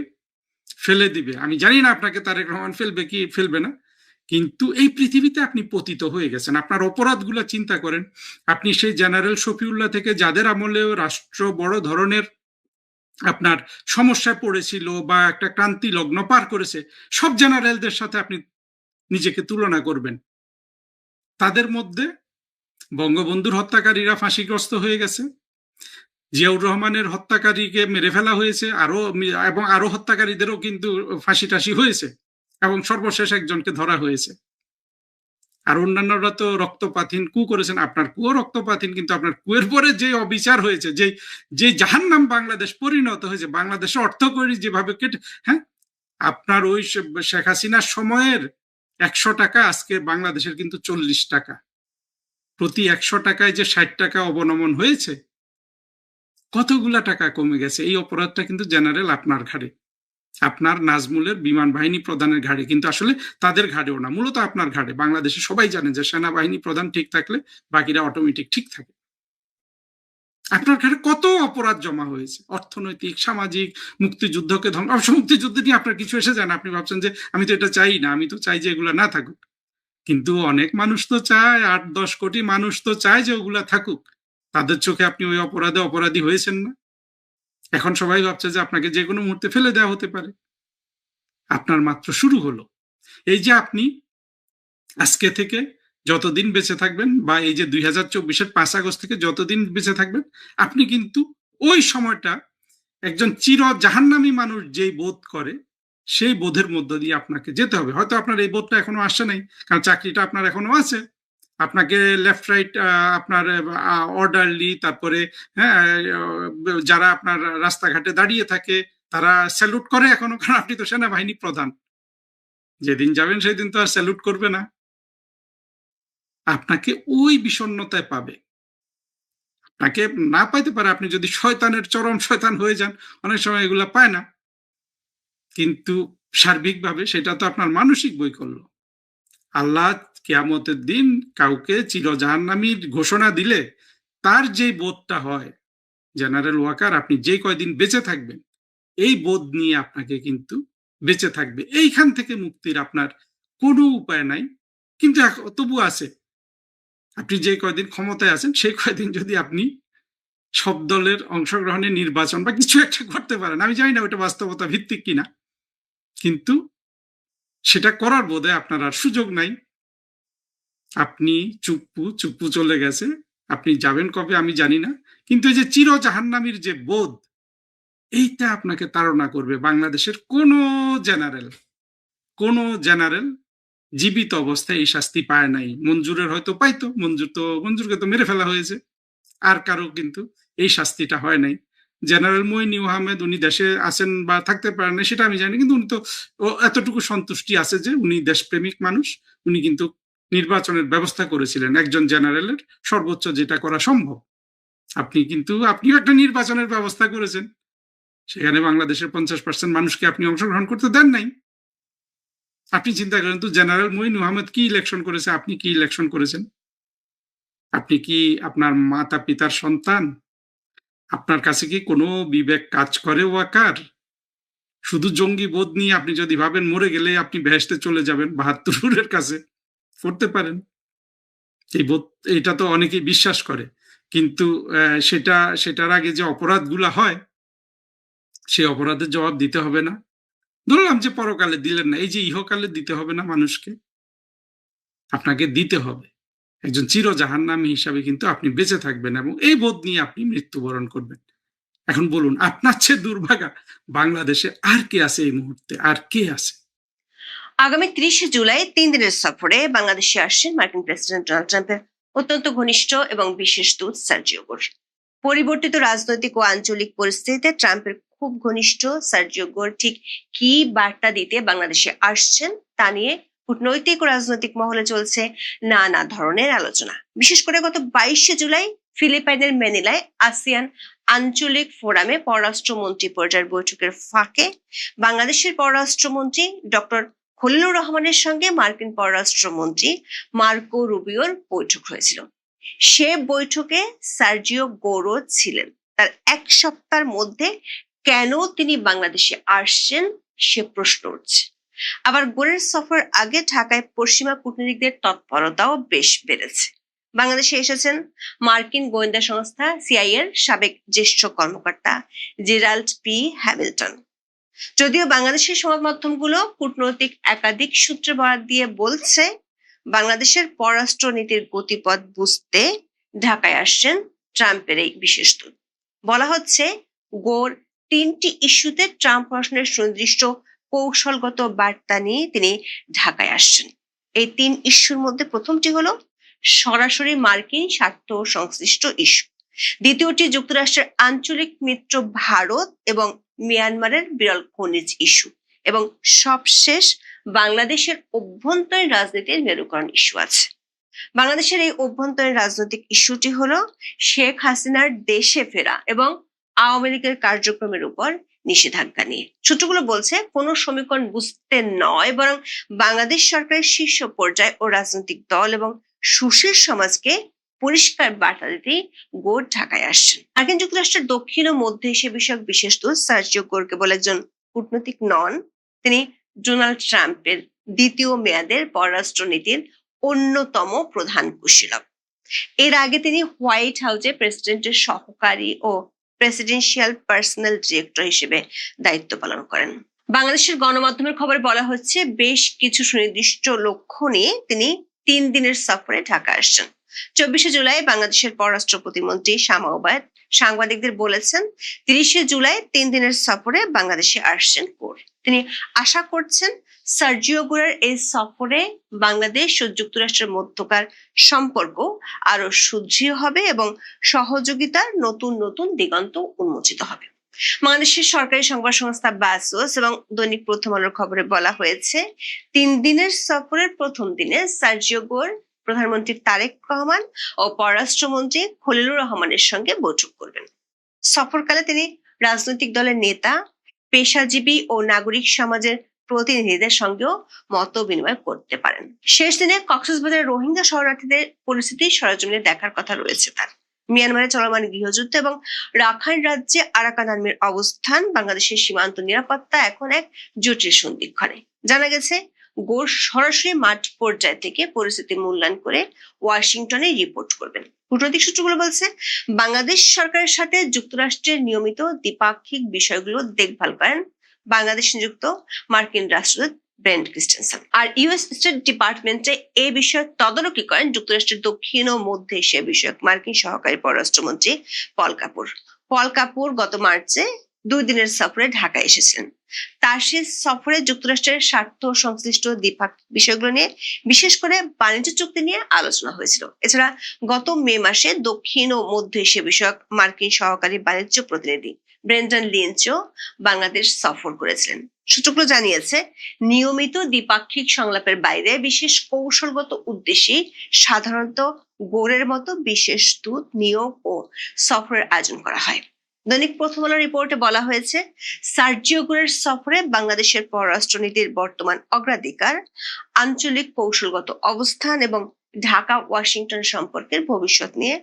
ফেলে দিবে। আমি জানি না আপনাকে তারেক রহমান ফেলবে কি ফেলবে না, কিন্তু এই পৃথিবীতে আপনি পতিত হয়ে গেছেন। আপনার অপরাধগুলো চিন্তা করেন। আপনি সেই জেনারেল শফিউল্লাহ থেকে, যাদের আমলেও রাষ্ট্র বড় ধরনের আপনার সমস্যায় পড়েছিল বা একটা ক্রান্তি লগ্ন পার করেছে, সব জেনারেলদের সাথে আপনি নিজেকে তুলনা করবেন। তাদের মধ্যে বঙ্গবন্ধুর হত্যাকারীরা ফাঁসিগ্রস্ত হয়ে গেছে, জিয়াউর রহমানের হত্যাকারীকে মেরে ফেলা হয়েছে, এবং আরো হত্যাকারীদেরও কিন্তু ফাঁসি টাসি হয়েছে, এবং সর্বশেষ একজনকে ধরা হয়েছে। আর অন্যান্যরা তো রক্তপাতহীন কু করেছেন। আপনার কুয়ো রক্তপাতহীন, কিন্তু আপনার কুয়ের পরে যে অবিচার হয়েছে, যে যে জাহান্নাম বাংলাদেশ পরিণত হয়েছে, বাংলাদেশে অর্থকরী যেভাবে কেটে, হ্যাঁ, আপনার ওই শেখ হাসিনার সময়ের 100 টাকা আজকে বাংলাদেশের কিন্তু 40 টাকা। প্রতি 100 টাকায় যে 60 টাকা অবনমন হয়েছে, কতগুলা টাকা কমে গেছে। এই অপরাধটা কিন্তু জেনারেল আপনার ঘাড়ে, আপনার নাজমুলের বিমান বাহিনী প্রধানের ঘাড়ে, কিন্তু আসলে তাদের ঘাড়েও না, মূলত আপনার ঘাড়ে। বাংলাদেশে সবাই জানে যে সেনাবাহিনী প্রধান ঠিক থাকলে বাকিরা অটোমেটিক ঠিক থাকে। আপনার ঘাড়ে কত অপরাধ জমা হয়েছে, অর্থনৈতিক, সামাজিক, মুক্তিযুদ্ধকে ধ্বংস। অবশ্য মুক্তিযুদ্ধ নিয়ে আপনার কিছু এসে যায় না, আপনি ভাবছেন যে আমি তো এটা চাই না, আমি তো চাই যে এগুলা না থাকুক। কিন্তু অনেক মানুষ তো চায়, 8-10 কোটি মানুষ তো চায় যে ওগুলা থাকুক। তাদের চোখে আপনি ওই অপরাধে অপরাধী হয়েছেন না? এখন সবাই ভাবছে যে আপনাকে যে কোনো মুহূর্তে ফেলে দেওয়া হতে পারে। আপনার মাত্র শুরু হলো। এই যে আপনি আজকে থেকে যতদিন বেঁচে থাকবেন, বা এই যে 2024-এর 5 আগস্ট থেকে যতদিন বেঁচে থাকবেন, আপনি কিন্তু ওই সময়টা একজন চির জাহান্নামী মানুষ যেই বোধ করে সেই বোধের মধ্য দিয়ে আপনাকে যেতে হবে। হয়তো আপনার এই বোধটা এখনো আসছে নাই, কারণ চাকরিটা আপনার এখনো আছে। আপনাকে লেফট রাইট আপনার অর্ডারলি, তারপরে হ্যাঁ, যারা আপনার রাস্তাঘাটে দাঁড়িয়ে থাকে তারা স্যালুট করে এখনো, কারণ আপনি তো সেনাবাহিনী প্রধান। যেদিন যাবেন সেদিন তো আর স্যালুট করবে না, আপনাকে ওই বিষণ্ণতায় পাবে। তাকে না পাইতে পারে, আপনি যদি শয়তানের চরম শয়তান হয়ে যান, অনেক সময় এগুলা পায় না, কিন্তু সার্বিকভাবে সেটা তো আপনার মানসিক বৈকল্য। আল্লাহ কিয়ামতের দিন কাউকে চিরজাহান্নামীর ঘোষণা দিলে তার যে বোধটা হয়, জেনারেল ওয়াকার আপনি যে কয়দিন বেঁচে থাকবেন এই বোধ নিয়ে আপনাকে কিন্তু বেঁচে থাকবে। এইখান থেকে মুক্তির আপনার কোনো উপায় নাই, কিন্তু তবু আছে। আপনি যে কয়দিন ক্ষমতায় আছেন সেই কয়দিন যদি আপনি সব দলের অংশগ্রহণে নির্বাচন বা কিছু একটা করতে পারেন, আমি জানি না ওটা বাস্তবতা ভিত্তিক কিনা, কিন্তু সেটা করার বোধে আপনার আর সুযোগ নাই। আপনি চুপ্পু চলে গেছে, আপনি যাবেন কবে আমি জানি না, কিন্তু এই যে চির জাহান্নামীর যে বোধ, এইটা আপনাকে তাড়না করবে। বাংলাদেশের কোন জেনারেল জীবিত অবস্থায় এই শাস্তি পায় নাই। মঞ্জুরের হয়তো পাইতো, মঞ্জুরকে তো মেরে ফেলা হয়েছে, আর কারো কিন্তু এই শাস্তিটা হয় নাই। জেনারেল মইনি আহমেদ উনি দেশে আছেন বা থাকতে পারেন না সেটা আমি জানি, কিন্তু উনি তো এতটুকু সন্তুষ্টি আছে যে উনি দেশপ্রেমিক মানুষ, উনি কিন্তু নির্বাচনের ব্যবস্থা করেছিলেন একজন জেনারেলের সর্বোচ্চ যেটা করা সম্ভব। আপনিও একটা নির্বাচনের ব্যবস্থা করেছেন, সেখানে বাংলাদেশের 50% মানুষকে আপনি অংশগ্রহণ করতে দেন নাই। আপনি চিন্তা করেন তো, জেনারেল মইন আহমেদ কি ইলেকশন করেছে, আপনি কি ইলেকশন করেছেন? আপনি কি আপনার মাতা পিতার সন্তান? আপনার কাছে কি কোনো বিবেক কাজ করে ওয়াকার? শুধু জঙ্গি বোধ নিয়ে আপনি যদি ভাবেন মরে গেলে আপনি বেহেশতে চলে যাবেন 72-এর কাছে, করতে পারেন। এই বোধ, এটা তো অনেকেই বিশ্বাস করে, কিন্তু সেটার আগে যে অপরাধগুলা হয় সেই অপরাধের জবাব দিতে হবে না? ধরলাম যে পরকালে দিলেন না, এই যে ইহকালে দিতে হবে না মানুষকে? আপনাকে দিতে হবে। একজন চির জাহান্নামী হিসাবে কিন্তু আপনি বেঁচে থাকবেন এবং এই বোধ নিয়ে আপনি মৃত্যুবরণ করবেন। এখন বলুন, আপনার চেয়ে দুর্ভাগা বাংলাদেশে আর কে আছে এই মুহূর্তে? আর কে আছে? আগামী 30 জুলাই 3 দিনের সফরে বাংলাদেশে আসছেন মার্কিন প্রেসিডেন্ট ডোনাল্ড ট্রাম্পের অত্যন্ত ঘনিষ্ঠ এবং বিশেষ দূত সার্জিও গোর। পরিবর্তিত রাজনৈতিক ও আঞ্চলিক পরিস্থিতিতে ট্রাম্পের খুব ঘনিষ্ঠ সার্জিও গোর ঠিক কি বার্তা দিতে বাংলাদেশে আসছেন তা নিয়ে কূটনৈতিক ও রাজনৈতিক মহলে চলছে নানা ধরনের আলোচনা। বিশেষ করে গত 22 জুলাই ফিলিপাইনের ম্যানিলায় আসিয়ান আঞ্চলিক ফোরামে পররাষ্ট্রমন্ত্রী পর্যায়ের বৈঠকের ফাঁকে বাংলাদেশের পররাষ্ট্রমন্ত্রী ডক্টর খলিলুর রহমানের সঙ্গে মার্কিন পররাষ্ট্রমন্ত্রী মার্কো রুবিওর বৈঠক হয়েছিল। সে বৈঠকে সার্জিও গোরো ছিলেন। তার এক সপ্তাহের মধ্যে কেন তিনি বাংলাদেশে আসছেন সে প্রশ্ন উঠছে। আবার গোরের সফর আগে ঢাকায় পশ্চিমা কূটনীতিকদের তৎপরতাও বেশ বেড়েছে। বাংলাদেশে এসেছেন মার্কিন গোয়েন্দা সংস্থা সিআইএ এর সাবেক জ্যেষ্ঠ কর্মকর্তা জেরাল্ড পি হ্যামিল্টন। যদিও বাংলাদেশের সংবাদ মাধ্যমগুলো কূটনৈতিক একাধিক সূত্রে বরাত দিয়ে বলছে বাংলাদেশের পররাষ্ট্র নীতির গতিপথ বুঝতে ঢাকায় আসছেন ট্রাম্পের এই বিশেষ দূত। বলা হচ্ছে গোর 3টি ইস্যুতে ট্রাম্প প্রশ্নের সুনির্দিষ্ট কৌশলগত বার্তা নিয়ে তিনি ঢাকায় আসছেন। এই 3 ইস্যুর মধ্যে প্রথমটি হলো সরাসরি মার্কিন স্বার্থ সংশ্লিষ্ট ইস্যু, দ্বিতীয়টি যুক্তরাষ্ট্রের আঞ্চলিক মিত্র ভারত এবং মিয়ানমারের বিরল খনিজ ইস্যু, এবং সবশেষ বাংলাদেশের অভ্যন্তরীণ রাজনীতির মেরুকরণ ইস্যু আছে। বাংলাদেশের এই অভ্যন্তরীণ রাজনৈতিক ইস্যুটি হলো শেখ হাসিনার দেশে ফেরা এবং আওয়ামী লীগের কার্যক্রমের উপর নিষেধাজ্ঞা নিয়ে। সূত্রগুলো বলছে কোনো সমীকরণ বুঝতে নয়, বরং বাংলাদেশ সরকারের শীর্ষ পর্যায় ও রাজনৈতিক দল এবং সুশীল সমাজকে পরিষ্কার বার্তা দিতেই গোর ঢাকায় আসছেন। মার্কিন যুক্তরাষ্ট্রের দক্ষিণ ও মধ্য এশিয়া বিষয়ক বিশেষ দূত সার্জিও গোর কেবল একজন কূটনৈতিক নন, তিনি ডোনাল্ড ট্রাম্পের দ্বিতীয় মেয়াদের পররাষ্ট্র নীতির অন্যতম প্রধান কুশীলব। এর আগে তিনি হোয়াইট হাউসে প্রেসিডেন্টের সহকারী ও প্রেসিডেন্সিয়াল পার্সোনাল ডিরেক্টর হিসেবে দায়িত্ব পালন করেন। বাংলাদেশের গণমাধ্যমের খবরে বলা হচ্ছে বেশ কিছু সুনির্দিষ্ট লক্ষ্য নিয়ে তিনি 3 দিনের সফরে ঢাকা আসছেন। 24শে জুলাই বাংলাদেশের পররাষ্ট্র প্রতিমন্ত্রী শামা ওবায়দ সাংবাদিকদের বলেছেন 30শে জুলাই 3 দিনের সফরে বাংলাদেশে আসছেন কোর। তিনি আশা করছেন সার্জিও গোরের এই সফরে বাংলাদেশ ও যুক্তরাষ্ট্রের মধ্যকার সম্পর্ক আরো সুদৃঢ় হবে এবং সহযোগিতার নতুন নতুন দিগন্ত উন্মোচিত হবে। বাংলাদেশের সরকারি সংবাদ সংস্থা বাসোস এবং দৈনিক প্রথম আলোর খবরে বলা হয়েছে 3 দিনের সফরের প্রথম দিনে সার্জিও গোর প্রধানমন্ত্রী তারেক রহমান ও পররাষ্ট্রমন্ত্রী খলিলুর রহমানের সঙ্গে বৈঠক করবেন। সফরকালে তিনি রাজনৈতিক দলের নেতা, পেশাজীবী ও নাগরিক সমাজের প্রতিনিধিদের সঙ্গেও মত বিনিময় করতে পারেন। শেষ দিনে কক্সবাজারের রোহিঙ্গা শরণার্থীদের পরিস্থিতি সরেজমিনে দেখার কথা রয়েছে তার। মিয়ানমারে চলমান গৃহযুদ্ধ এবং রাখাইন রাজ্যে আরাকান আর্মির অবস্থান, বাংলাদেশের সীমান্ত নিরাপত্তা এখন এক জটিল সন্ধিক্ষণে। জানা গেছে গোর সরাসরি মাঠ পর্যায় থেকে পরিস্থিতি মূল্যায়ন করে ওয়াশিংটনে রিপোর্ট করবেন। কূটনৈতিক সূত্রগুলো বলছে বাংলাদেশ সরকারের সাথে যুক্তরাষ্ট্রের নিয়মিত দ্বিপাক্ষিক বিষয়গুলো দেখভাল করেন বাংলাদেশ নিযুক্ত মার্কিন রাষ্ট্রদূত ব্রেন্ট ক্রিস্টেনসন। আর ইউএস স্টেট ডিপার্টমেন্টে এই বিষয়ে তদারকি করেন যুক্তরাষ্ট্রের দক্ষিণ ও মধ্য এশিয়া বিষয়ক মার্কিন সহকারী পররাষ্ট্রমন্ত্রী পল কাপুর। পল কাপুর গত মার্চে 2 দিনের সফরে ঢাকা এসেছিলেন। তার সেই সফরে যুক্তরাষ্ট্রের স্বার্থ সংশ্লিষ্ট দ্বিপাক্ষিক বিষয়গুলো নিয়ে, বিশেষ করে বাণিজ্য চুক্তি নিয়ে আলোচনা হয়েছিল। এছাড়া গত মে মাসে দক্ষিণ ও মধ্য এশিয়া বিষয়ক মার্কিন সহকারী বাণিজ্য প্রতিনিধি ব্রেন্ডন লিঞ্চও বাংলাদেশ সফর করেছিলেন। সূত্রগুলো জানিয়েছে নিয়মিত দ্বিপাক্ষিক সংলাপের বাইরে বিশেষ কৌশলগত উদ্দেশ্যে সাধারণত গোরের মতো বিশেষ দূত নিয়োগ ও সফরের আয়োজন করা হয়। দৈনিক প্রথম আলো রিপোর্টে বলা হয়েছে সার্জিও গোরের সফরে বাংলাদেশের পররাষ্ট্রনীতির বর্তমান অগ্রাধিকার, আঞ্চলিক কৌশলগত অবস্থান এবং ঢাকা ওয়াশিংটন সম্পর্কের ভবিষ্যৎ নিয়ে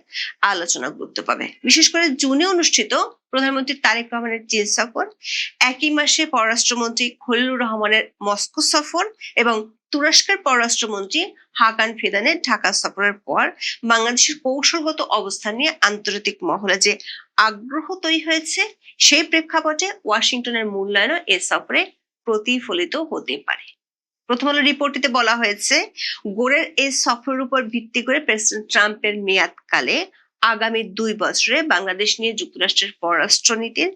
আলোচনা গুরুত্ব পাবে। বিশেষ করে জুনে অনুষ্ঠিত প্রধানমন্ত্রী তারেক রহমানের চীন সফর, একই মাসে পররাষ্ট্রমন্ত্রী খলিলুর রহমানের মস্কো সফর এবং তুরস্কের পররাষ্ট্রমন্ত্রী হাকান ফিদানের ঢাকা সফরের পর বাংলাদেশের কৌশলগত অবস্থান নিয়ে আন্তর্জাতিক মহলে যে আগ্রহ তৈরি হয়েছে, সেই প্রেক্ষাপটে ওয়াশিংটনের মূল্যায়নও এ সফরে প্রতিফলিত হতে পারে। প্রথম আলো রিপোর্টটিতে বলা হয়েছে গোরের এই সফরের উপর ভিত্তি করে প্রেসিডেন্ট ট্রাম্পের মেয়াদকালে আগামী 2 বছরে বাংলাদেশ নিয়ে যুক্তরাষ্ট্রের পররাষ্ট্রনীতির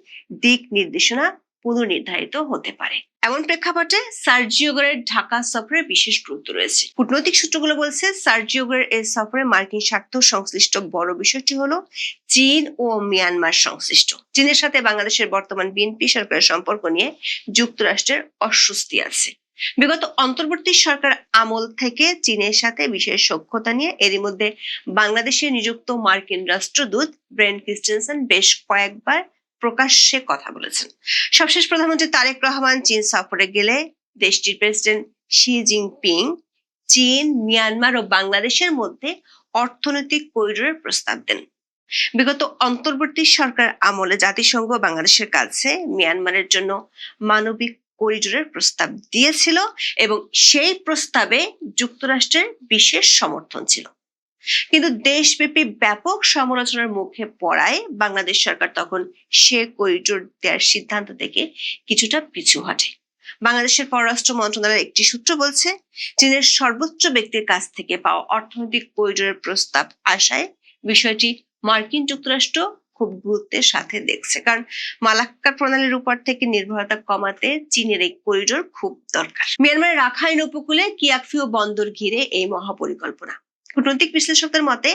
দিক নির্দেশনা পুনর্নির্ধারিত হতে পারে। এমন প্রেক্ষাপটে সার্জিও গোরের ঢাকা সফরের বিশেষ গুরুত্ব রয়েছে। কূটনৈতিক সূত্রগুলো বলছে সার্জিও গোরের এই সফরে মার্কিন স্বার্থ সংশ্লিষ্ট বড় বিষয়টি হলো চীন ও মিয়ানমার সংশ্লিষ্ট। চীনের সাথে বাংলাদেশের বর্তমান বিএনপি সরকারের সম্পর্ক নিয়ে যুক্তরাষ্ট্রের অস্বস্তি আছে। বিগত অন্তর্বর্তী সরকার আমল থেকে চীনের সাথে বিশেষ সখ্যতা নিয়ে এরই মধ্যে বাংলাদেশে নিযুক্ত মার্কিন রাষ্ট্রদূত ব্রেন্ট ক্রিস্টেনসন বেশ কয়েকবার প্রকাশ্যে কথা বলেছেন। সবশেষ প্রধানমন্ত্রী তারেক রহমান চীন সফরে গেলে দেশটির প্রেসিডেন্ট শি জিনপিং চীন, মিয়ানমার ও বাংলাদেশের মধ্যে অর্থনৈতিক করিডোরের প্রস্তাব দেন। বিগত অন্তর্বর্তী সরকার আমলে জাতিসংঘ বাংলাদেশের কাছে মিয়ানমারের জন্য মানবিক করিডোরের প্রস্তাব দিয়েছিল এবং সেই প্রস্তাবে যুক্তরাষ্ট্রের বিশেষ সমর্থন ছিল। কিন্তু দেশব্যাপী ব্যাপক সমালোচনার মুখে পড়ায় বাংলাদেশ সরকার তখন সে করিডোর দেওয়ার সিদ্ধান্ত থেকে কিছুটা পিছু হটে। বাংলাদেশের পররাষ্ট্র মন্ত্রণালয়ের একটি সূত্র বলছে চীনের সর্বোচ্চ ব্যক্তির কাছ থেকে পাওয়া অর্থনৈতিক করিডোরের প্রস্তাব আসায় বিষয়টি মার্কিন যুক্তরাষ্ট্র খুব গুরুত্বের সাথে দেখছে, কারণ মালাক্কা প্রণালীর উপর থেকে নির্ভরতা কমাতে চীনের এই করিডোর খুব দরকার। মিয়ানমারের রাখাইন উপকূলে কিয়াকফিউ বন্দর ঘিরে এই মহাপরিকল্পনা। কূটনৈতিক বিশ্লেষকদের মতে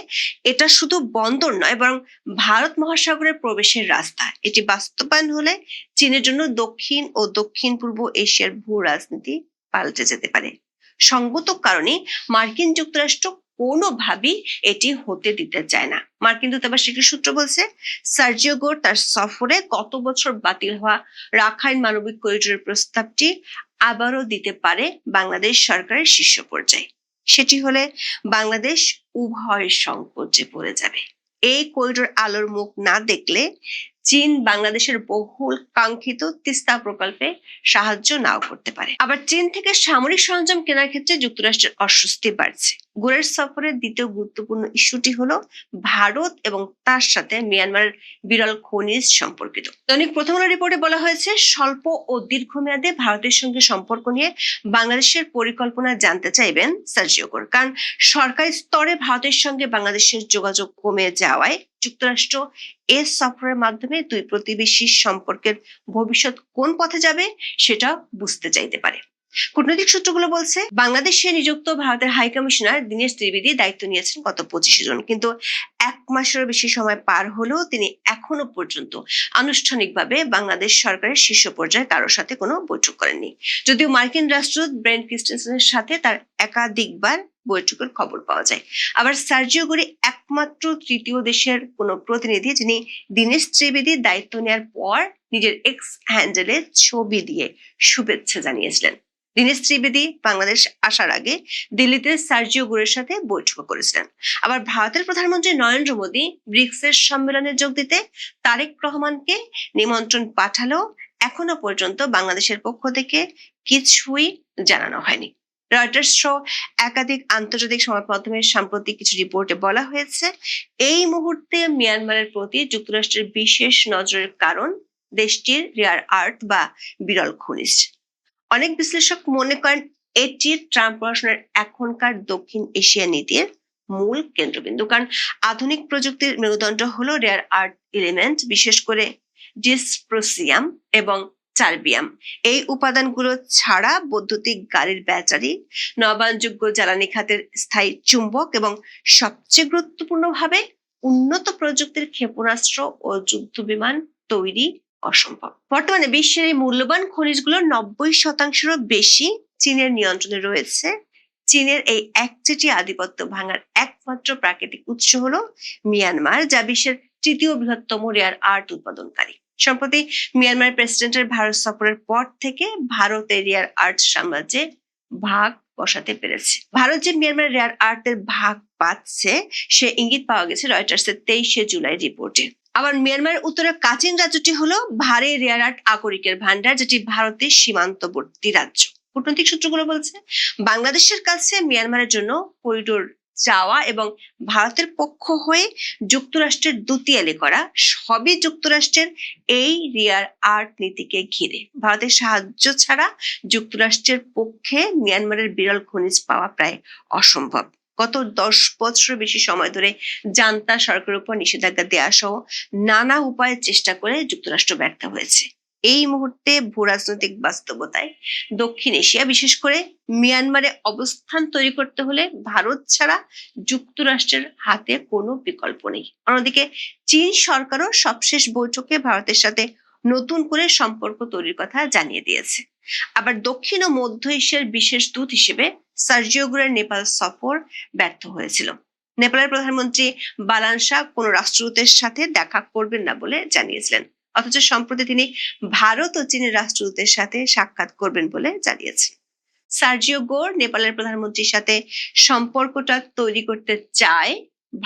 এটা শুধু বন্দর নয়, বরং ভারত মহাসাগরের প্রবেশের রাস্তা। এটি বাস্তবায়ন হলে চীনের জন্য দক্ষিণ ও দক্ষিণ পূর্ব এশিয়ার ভূ রাজনীতি পাল্টে যেতে পারে। সঙ্গত কারণে মার্কিন যুক্তরাষ্ট্র কোনোভাবেই এটি হতে দিতে চায় না। মার্কিন দূতাবাস একটি সূত্র বলছে সার্জিও গোর তার সফরে গত বছর বাতিল হওয়া রাখাইন মানবিক করিডোরের প্রস্তাবটি আবারও দিতে পারে বাংলাদেশ সরকারের শীর্ষ পর্যায়ে। সেটি হলে বাংলাদেশ উভয় সংকটে পড়ে যাবে। এই করিডোর আলোর মুখ না দেখলে চীন বাংলাদেশের বহুল কাঙ্ক্ষিত তিস্তা প্রকল্পে সাহায্য নাও করতে পারে। আবার চীন থেকে সামরিক সরঞ্জাম কেনার ক্ষেত্রে যুক্তরাষ্ট্রের অস্বস্তি বাড়ছে। গোরের সফরের দ্বিতীয় গুরুত্বপূর্ণ ইস্যুটি হলো ভারত এবং তার সাথে মিয়ানমারের বিরল খনিজ সম্পর্কিত। দৈনিক প্রথম আলো রিপোর্টে বলা হয়েছে, স্বল্প ও দীর্ঘমেয়াদে ভারতের সঙ্গে সম্পর্ক নিয়ে বাংলাদেশের পরিকল্পনা জানতে চাইবেন সার্জিও গোর। কারণ সরকারি স্তরে ভারতের সঙ্গে বাংলাদেশের যোগাযোগ কমে যাওয়ায় যুক্তরাষ্ট্র এ সফরের মাধ্যমে দুই প্রতিবেশীর সম্পর্কের ভবিষ্যৎ কোন পথে যাবে সেটা বুঝতে চাইতে পারে। কূটনৈতিক সূত্রগুলো বলছে, বাংলাদেশে নিযুক্ত ভারতের হাই কমিশনার দীনেশ ত্রিবেদী দায়িত্ব নিয়েছেন গত 25 জন, কিন্তু 1 মাসেরও বেশি সময় পার হলেও তিনি এখনো পর্যন্ত আনুষ্ঠানিকভাবে বাংলাদেশ সরকারের শীর্ষ পর্যায়ে কারোর সাথে কোনো বৈঠক করেননি। যদিও মার্কিন রাষ্ট্রদূত ব্রেন্ট ক্রিস্টেনসেনের সাথে তার একাধিকবার বৈঠকের খবর পাওয়া যায়। আবার সার্জিও গোরি একমাত্র তৃতীয় দেশের কোনো প্রতিনিধি যিনি দীনেশ ত্রিবেদীর দায়িত্ব নেওয়ার পর নিজের এক্স হ্যান্ডেলে ছবি দিয়ে শুভেচ্ছা জানিয়েছিলেন। দীনেশ ত্রিবেদী বাংলাদেশ আসার আগে দিল্লিতে সার্জিও গোরের সাথে বৈঠক করেছিলেন। আবার ভারতের প্রধানমন্ত্রী নরেন্দ্র মোদী ব্রিক্সের সম্মেলনে যোগ দিতে তারেক রহমানকে নিমন্ত্রণ পাঠালেও এখনো পর্যন্ত বাংলাদেশের পক্ষ থেকে কিছুই জানানো হয়নি। রয়টার্স সহ একাধিক আন্তর্জাতিক সংবাদ মাধ্যমের সাম্প্রতিক কিছু রিপোর্টে বলা হয়েছে, এই মুহূর্তে মিয়ানমারের প্রতি যুক্তরাষ্ট্রের বিশেষ নজরের কারণ দেশটির রেয়ার আর্থ বা বিরল খনিজ। অনেক বিশ্লেষক মনে করেন এটি ট্রাম্প প্রশাসনের এখনকার দক্ষিণ এশিয়া নীতির মূল কেন্দ্রবিন্দু। কারণ আধুনিক প্রযুক্তির মেরুদণ্ড হলো রেয়ার আর্থ এলিমেন্ট, বিশেষ করে ডিসপ্রোসিয়াম এবং টার্বিয়াম। এই উপাদানগুলো ছাড়া বৈদ্যুতিক গাড়ির ব্যাটারি, নবায়নযোগ্য জ্বালানি খাতের স্থায়ী চুম্বক এবং সবচেয়ে গুরুত্বপূর্ণভাবে উন্নত প্রযুক্তির ক্ষেপণাস্ত্র ও যুদ্ধ বিমান তৈরি অসম্ভব। বর্তমানে বিশ্বের এই মূল্যবান খনিজগুলো 90%-রও বেশি চীনের নিয়ন্ত্রণে রয়েছে। চীনের এই একচেটি আধিপত্য ভাঙার একমাত্র প্রাকৃতিক উৎস হলো মিয়ানমার, যা বিশ্বের তৃতীয় বৃহত্তম রেয়ার আর্থ উৎপাদনকারী। সম্প্রতি মিয়ানমার প্রেসিডেন্টের ভারত সফরের পর থেকে ভারতের রেয়ার আর্থ সাম্রাজ্যে ভাগ বসাতে পেরেছে। ভারত যে মিয়ানমার রেয়ার আর্থের ভাগ পাচ্ছে সে ইঙ্গিত পাওয়া গেছে রয়টার্সের 23 জুলাই রিপোর্টে। আবার মিয়ানমারের উত্তরে কাচিন রাজ্যটি হলো ভারী রেয়ার আর্থ আকরিকের ভান্ডার, যেটি ভারতের সীমান্তবর্তী রাজ্য। কূটনৈতিক সূত্রগুলো বলছে, বাংলাদেশের কাছে মিয়ানমারের জন্য করিডোর চাওয়া এবং ভারতের পক্ষ হয়ে যুক্তরাষ্ট্রের দুতিয়ালি করা সবই যুক্তরাষ্ট্রের এই রেয়ার আর্থ নীতিকে ঘিরে। ভারতের সাহায্য ছাড়া যুক্তরাষ্ট্রের পক্ষে মিয়ানমারের বিরল খনিজ পাওয়া প্রায় অসম্ভব। গত 10 বছর বেশি সময় ধরে জান্তা সরকারের উপর নিষেধাজ্ঞা দেওয়া সহ নানা উপায়ে চেষ্টা করে যুক্তরাষ্ট্র ব্যর্থ হয়েছে। এই মুহূর্তে ভূরাজনৈতিক বাস্তবতায় দক্ষিণ এশিয়া, বিশেষ করে মিয়ানমারে অবস্থান তৈরি করতে হলে ভারত ছাড়া যুক্তরাষ্ট্রের হাতে কোনো বিকল্প নেই। অন্যদিকে চীন সরকারও সবশেষ বৈঠকে ভারতের সাথে নতুন করে সম্পর্ক তৈরির কথা জানিয়ে দিয়েছে। আবার দক্ষিণ ও মধ্য এশিয়ার বিশেষ দূত হিসেবে সার্জিও গোরের নেপাল সফর ব্যর্থ হয়েছিল। নেপালের প্রধানমন্ত্রী বালান শাহ কোনো রাষ্ট্রদূতের সাথে দেখা করবেন না বলে জানিয়েছিলেন, অথচ সম্প্রতি তিনি ভারত ও চীনের রাষ্ট্রদূতের সাথে সাক্ষাৎ করবেন বলে জানিয়েছেন। সার্জিও গোর নেপালের প্রধানমন্ত্রীর সাথে সম্পর্কটা তৈরি করতে চায়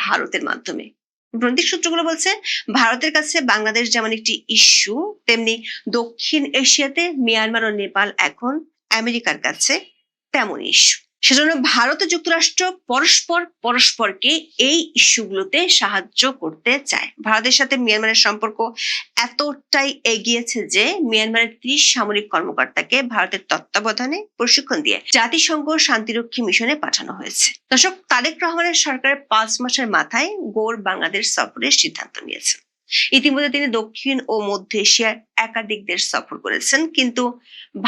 ভারতের মাধ্যমে। কূটনৈতিক সূত্রগুলো বলছে, ভারতের কাছে বাংলাদেশ যেমন একটি ইস্যু, তেমনি দক্ষিণ এশিয়াতে মিয়ানমার ও নেপাল এখন আমেরিকার কাছে তেমন ইস্যু। সেজন্য ভারত ও যুক্তরাষ্ট্র পরস্পরকে এই ইস্যুগুলোতে সাহায্য করতে চায়। ভারতের সাথে মিয়ানমারের সম্পর্ক এতটাই এগিয়েছে যে মিয়ানমারের 30 সামরিক কর্মকর্তাকে ভারতের তত্ত্বাবধানে প্রশিক্ষণ দিয়ে জাতিসংঘ শান্তিরক্ষী মিশনে পাঠানো হয়েছে। দর্শক, তারেক রহমানের সরকারের 5 মাসের মাথায় গোর বাংলাদেশ সফরের সিদ্ধান্ত নিয়েছেন। ইতিমধ্যে তিনি দক্ষিণ ও মধ্য এশিয়ার একাধিক দেশ সফর করেছেন, কিন্তু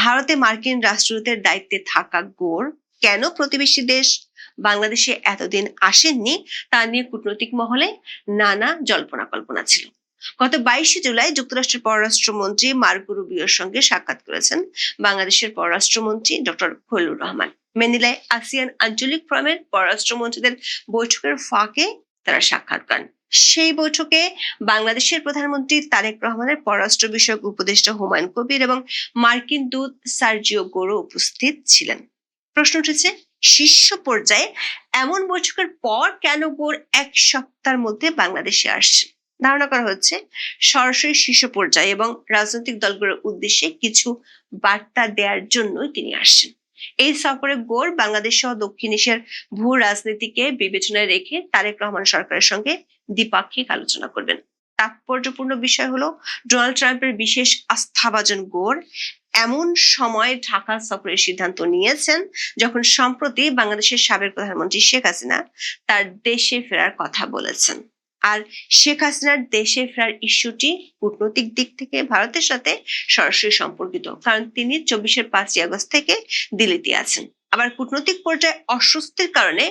ভারতে মার্কিন রাষ্ট্রদূতের দায়িত্বে থাকা গোর কেন প্রতিবেশী দেশ বাংলাদেশে এতদিন আসেননি তা নিয়ে কূটনৈতিক মহলে নানা জল্পনা কল্পনা ছিল। গত 22 জুলাই যুক্তরাষ্ট্রের পররাষ্ট্রমন্ত্রী মার্কো রুবিওর সঙ্গে সাক্ষাৎ করেছেন বাংলাদেশের পররাষ্ট্রমন্ত্রী ডক্টর খলিলুর রহমান। ম্যানিলায় আসিয়ান আঞ্চলিক ফোরামের পররাষ্ট্রমন্ত্রীদের বৈঠকের ফাঁকে তারা সাক্ষাৎ করেন। সেই বৈঠকে বাংলাদেশের প্রধানমন্ত্রী তারেক রহমানের পররাষ্ট্র বিষয়ক উপদেষ্টা হুমায়ুন কবির এবং মার্কিন দূত সার্জিও গোরও উপস্থিত ছিলেন। প্রশ্ন উঠেছে, শীর্ষ পর্যায়ে এমন বৈঠকের পর কেন গোর 1 সপ্তাহের মধ্যে বাংলাদেশে আসছেন? ধারণা করা হচ্ছে সরাসরি শীর্ষ পর্যায়ে এবং রাজনৈতিক দলগুলোর উদ্দেশ্যে কিছু বার্তা দেওয়ার জন্যই তিনি আসছেন। এই সফরে গোর বাংলাদেশ সহ দক্ষিণ এশিয়ার ভূ রাজনীতিকে বিবেচনায় রেখে তারেক রহমান সরকারের সঙ্গে দ্বিপাক্ষিক আলোচনা করবেন। তাৎপর্যপূর্ণ বিষয় হলো ডোনাল্ড ট্রাম্পের বিশেষ আস্থাভাজন গোর এমন সময় ঢাকা সফরের সিদ্ধান্ত নিয়েছেন যখন সম্প্রতি বাংলাদেশের সাবেক প্রধানমন্ত্রী শেখ হাসিনা তার দেশে ফেরার কথা বলেছেন। আর শেখ হাসিনার দেশে ফেরার ইস্যুটি কূটনৈতিক দিক থেকে ভারতের সাথে সরাসরি সম্পর্কিত, কারণ তিনি 5ই আগস্ট থেকে দিল্লিতে আছেন। আবার কূটনৈতিক পর্যায়ে অস্বস্তির কারণে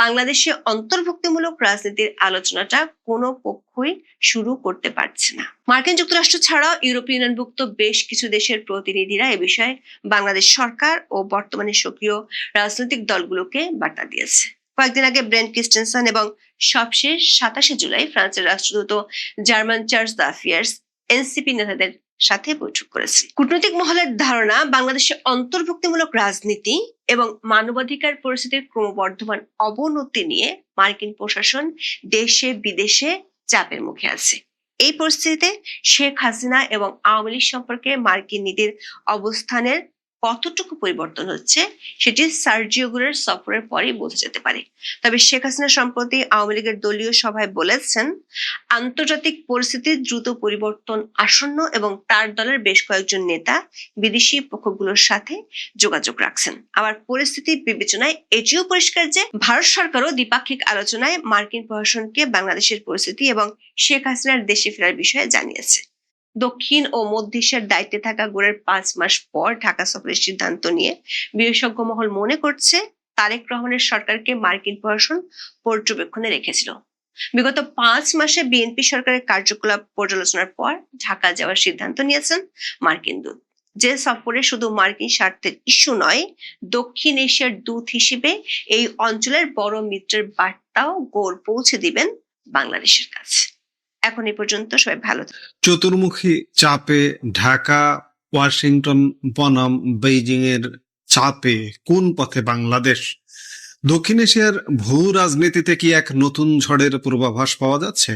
বাংলাদেশে অন্তর্ভুক্তিমূলক রাজনীতির আলোচনাটা কোনো পক্ষই শুরু করতে পারছে না। মার্কিন যুক্তরাষ্ট্র ছাড়াও ইউরোপীয় ইউনিয়নভুক্ত বেশ কিছু দেশের প্রতিনিধিরা এ বিষয়ে বাংলাদেশ সরকার ও বর্তমানে সক্রিয় রাজনৈতিক দলগুলোকে বার্তা দিয়েছে। কয়েকদিন আগে ব্রেন্ট ক্রিস্টেনসন এবং সবশেষ 27 জুলাই ফ্রান্সের রাষ্ট্রদূত জার্মান চার্লস দাফিয়ার্স এনসিপি নেতাদের সাথে বৈঠক করেছে। কূটনৈতিক মহলের ধারণা বাংলাদেশে অন্তর্ভুক্তিমূলক রাজনীতি এবং মানবাধিকার পরিস্থিতির ক্রমবর্ধমান অবনতি নিয়ে মার্কিন প্রশাসন দেশে বিদেশে চাপের মুখে আছে। এই পরিস্থিতিতে শেখ হাসিনা এবং আওয়ামী লীগ সম্পর্কে মার্কিন নীতির অবস্থানের কতটুকু পরিবর্তন হচ্ছে সেটি সার্জিও গুরের সফরের পরেই বোঝা যেতে পারে। তবে শেখ হাসিনা সম্প্রতি আওয়ামী লীগের দলীয় সভায় বলেছেন আন্তর্জাতিক পরিস্থিতির দ্রুত পরিবর্তন আসন্ন এবং তার দলের বেশ কয়েকজন নেতা বিদেশি পক্ষগুলোর সাথে যোগাযোগ রাখছেন। আবার পরিস্থিতি বিবেচনায় এটিও পরিষ্কার যে ভারত সরকারও দ্বিপাক্ষিক আলোচনায় মার্কিন প্রশাসনকে বাংলাদেশের পরিস্থিতি এবং শেখ হাসিনার দেশে ফেরার বিষয়ে জানিয়েছে। দক্ষিণ ও মধ্য এশিয়ার দায়িত্বে থাকা গোরের 5 মাস পর ঢাকা সফরের সিদ্ধান্ত নিয়ে বিশেষজ্ঞ মহল মনে করছে তারেক রহমানের সরকারকে মার্কিন প্রশাসন পর্যবেক্ষণে রেখেছিল। বিগত 5 মাসে বিএনপি সরকারের কার্যকলাপ পর্যালোচনার পর ঢাকা যাওয়ার সিদ্ধান্ত নিয়েছেন মার্কিন দূত। যে সফরে শুধু মার্কিন স্বার্থের ইস্যু নয়, দক্ষিণ এশিয়ার দূত হিসেবে এই অঞ্চলের বড় মিত্রের বার্তাও গোর পৌঁছে দিবেন বাংলাদেশের কাছে। এখন এই পর্যন্ত, সবাই ভালো থাকুন। চতুর্মুখী চাপে ঢাকা, ওয়াশিংটন বনাম বেইজিং এর চাপে কোন পথে বাংলাদেশ? দক্ষিণ এশিয়ার ভূ রাজনীতিতে কি এক নতুন ঝড়ের পূর্বাভাস পাওয়া যাচ্ছে?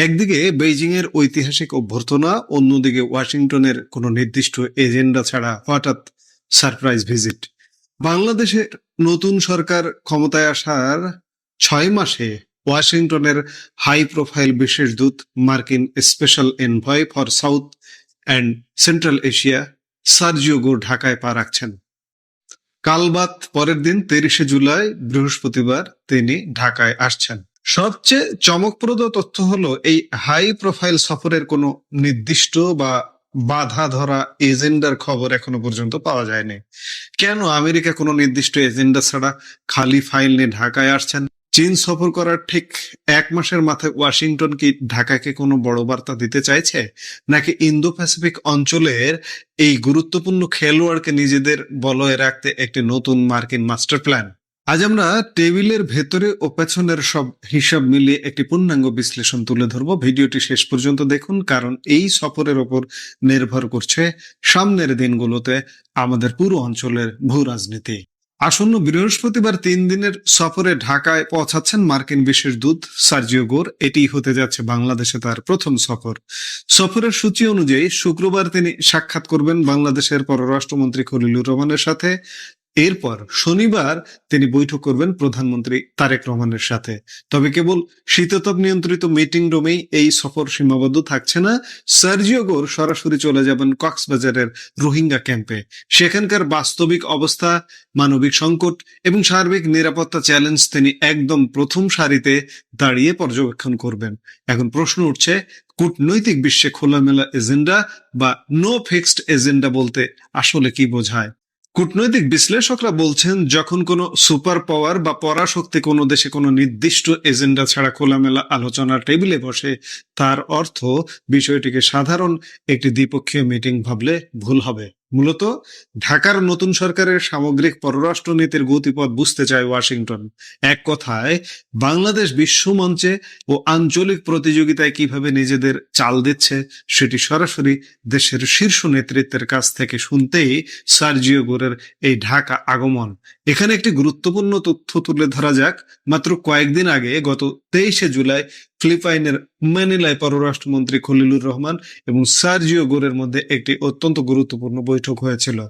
একদিকে বেইজিং এর ঐতিহাসিক অভ্যর্থনা, অন্যদিকে ওয়াশিংটনের কোনো নির্দিষ্ট এজেন্ডা ছাড়া হঠাৎ সারপ্রাইজ ভিজিট। বাংলাদেশের নতুন সরকার ক্ষমতায় আসার 6 মাসে ওয়াশিংটনের হাই প্রোফাইল বিশেষ দূত, মার্কিন special envoy for south and central Asia Sergio গোর ঢাকায় পা রাখছেন। কাল বাদ পরের দিন 23শে জুলাই বৃহস্পতিবার তিনি ঢাকায় আসছেন। সবচেয়ে চমকপ্রদ তথ্য হলো এই হাই প্রোফাইল সফরের কোনো নির্দিষ্ট বা বাধা ধরা এজেন্ডার খবর এখনো পর্যন্ত পাওয়া যায়নি। কেন আমেরিকা কোনো নির্দিষ্ট এজেন্ডা ছাড়া খালি ফাইল নিয়ে ঢাকায় আসছেন? চীন সফর করার ঠিক 1 মাসের মাথায় ওয়াশিংটন কি ঢাকাকে কোনো বড় বার্তা দিতে চাইছে, নাকি ইন্দো প্যাসিফিক অঞ্চলের এই গুরুত্বপূর্ণ খেলোয়াড়কে নিজেদের বলয়ে রাখতে একটি নতুন মার্কিন মাস্টার প্ল্যান? আজ আমরা টেবিলের ভেতরে ও পেছনের সব হিসাব মিলিয়ে একটি পূর্ণাঙ্গ বিশ্লেষণ তুলে ধরবো। ভিডিওটি শেষ পর্যন্ত দেখুন, কারণ এই সফরের ওপর নির্ভর করছে সামনের দিনগুলোতে আমাদের পুরো অঞ্চলের ভূ রাজনীতি। আসন্ন বৃহস্পতিবার 3 দিনের সফরে ঢাকায় পৌঁছাচ্ছেন মার্কিন বিশেষ দূত সার্জিও গোর। এটি হতে যাচ্ছে বাংলাদেশে তার প্রথম সফর। সফরের সূচি অনুযায়ী শুক্রবার তিনি সাক্ষাৎ করবেন বাংলাদেশের পররাষ্ট্রমন্ত্রী খলিলুর রহমানের সাথে। এরপর শনিবার তিনি বৈঠক করবেন প্রধানমন্ত্রী তারেক রহমানের সাথে। তবে কেবল শীততাপ নিয়ন্ত্রিত মিটিং রুমেই এই সফর সীমাবদ্ধ থাকছে না। সার্জিও গোর সরাসরি চলে যাবেন কক্সবাজারের রোহিঙ্গা ক্যাম্পে। সেখানকার বাস্তবিক অবস্থা, মানবিক সংকট এবং সার্বিক নিরাপত্তা চ্যালেঞ্জ তিনি একদম প্রথম সারিতে দাঁড়িয়ে পর্যবেক্ষণ করবেন। এখন প্রশ্ন উঠছে, কূটনৈতিক বিশ্বে খোলামেলা এজেন্ডা বা নো ফিক্সড এজেন্ডা বলতে আসলে কি বোঝায়? কূটনৈতিক বিশ্লেষকরা বলছেন, যখন কোনো সুপার পাওয়ার বা পরাশক্তি কোনো দেশে কোনো নির্দিষ্ট এজেন্ডা ছাড়া খোলামেলা আলোচনার টেবিলে বসে, তার অর্থ বিষয়টিকে সাধারণ একটি দ্বিপক্ষীয় মিটিং ভাবলে ভুল হবে। মূলত ঢাকার নতুন সরকারের সামগ্রিক পররাষ্ট্রনীতির গতিপথ বুঝতে চায় ওয়াশিংটন। এক কথায়, বাংলাদেশ বিশ্বমঞ্চে ও আঞ্চলিক প্রতিযোগিতায় কিভাবে নিজেদের চাল দিচ্ছে সেটি সরাসরি দেশের শীর্ষ নেতৃত্বের কাছ থেকে শুনতেই সার্জিও গোরের এই ঢাকা আগমন। এখানে একটি গুরুত্বপূর্ণ তথ্য তুলে ধরা যাক। মাত্র কয়েকদিন আগে, গত 23শে জুলাই ফিলিপাইনের ম্যানিলায় পররাষ্ট্রমন্ত্রী খলিলুর রহমান এবং সার্জিও গোরের মধ্যে একটি অত্যন্ত গুরুত্বপূর্ণ বৈঠক হয়েছিল।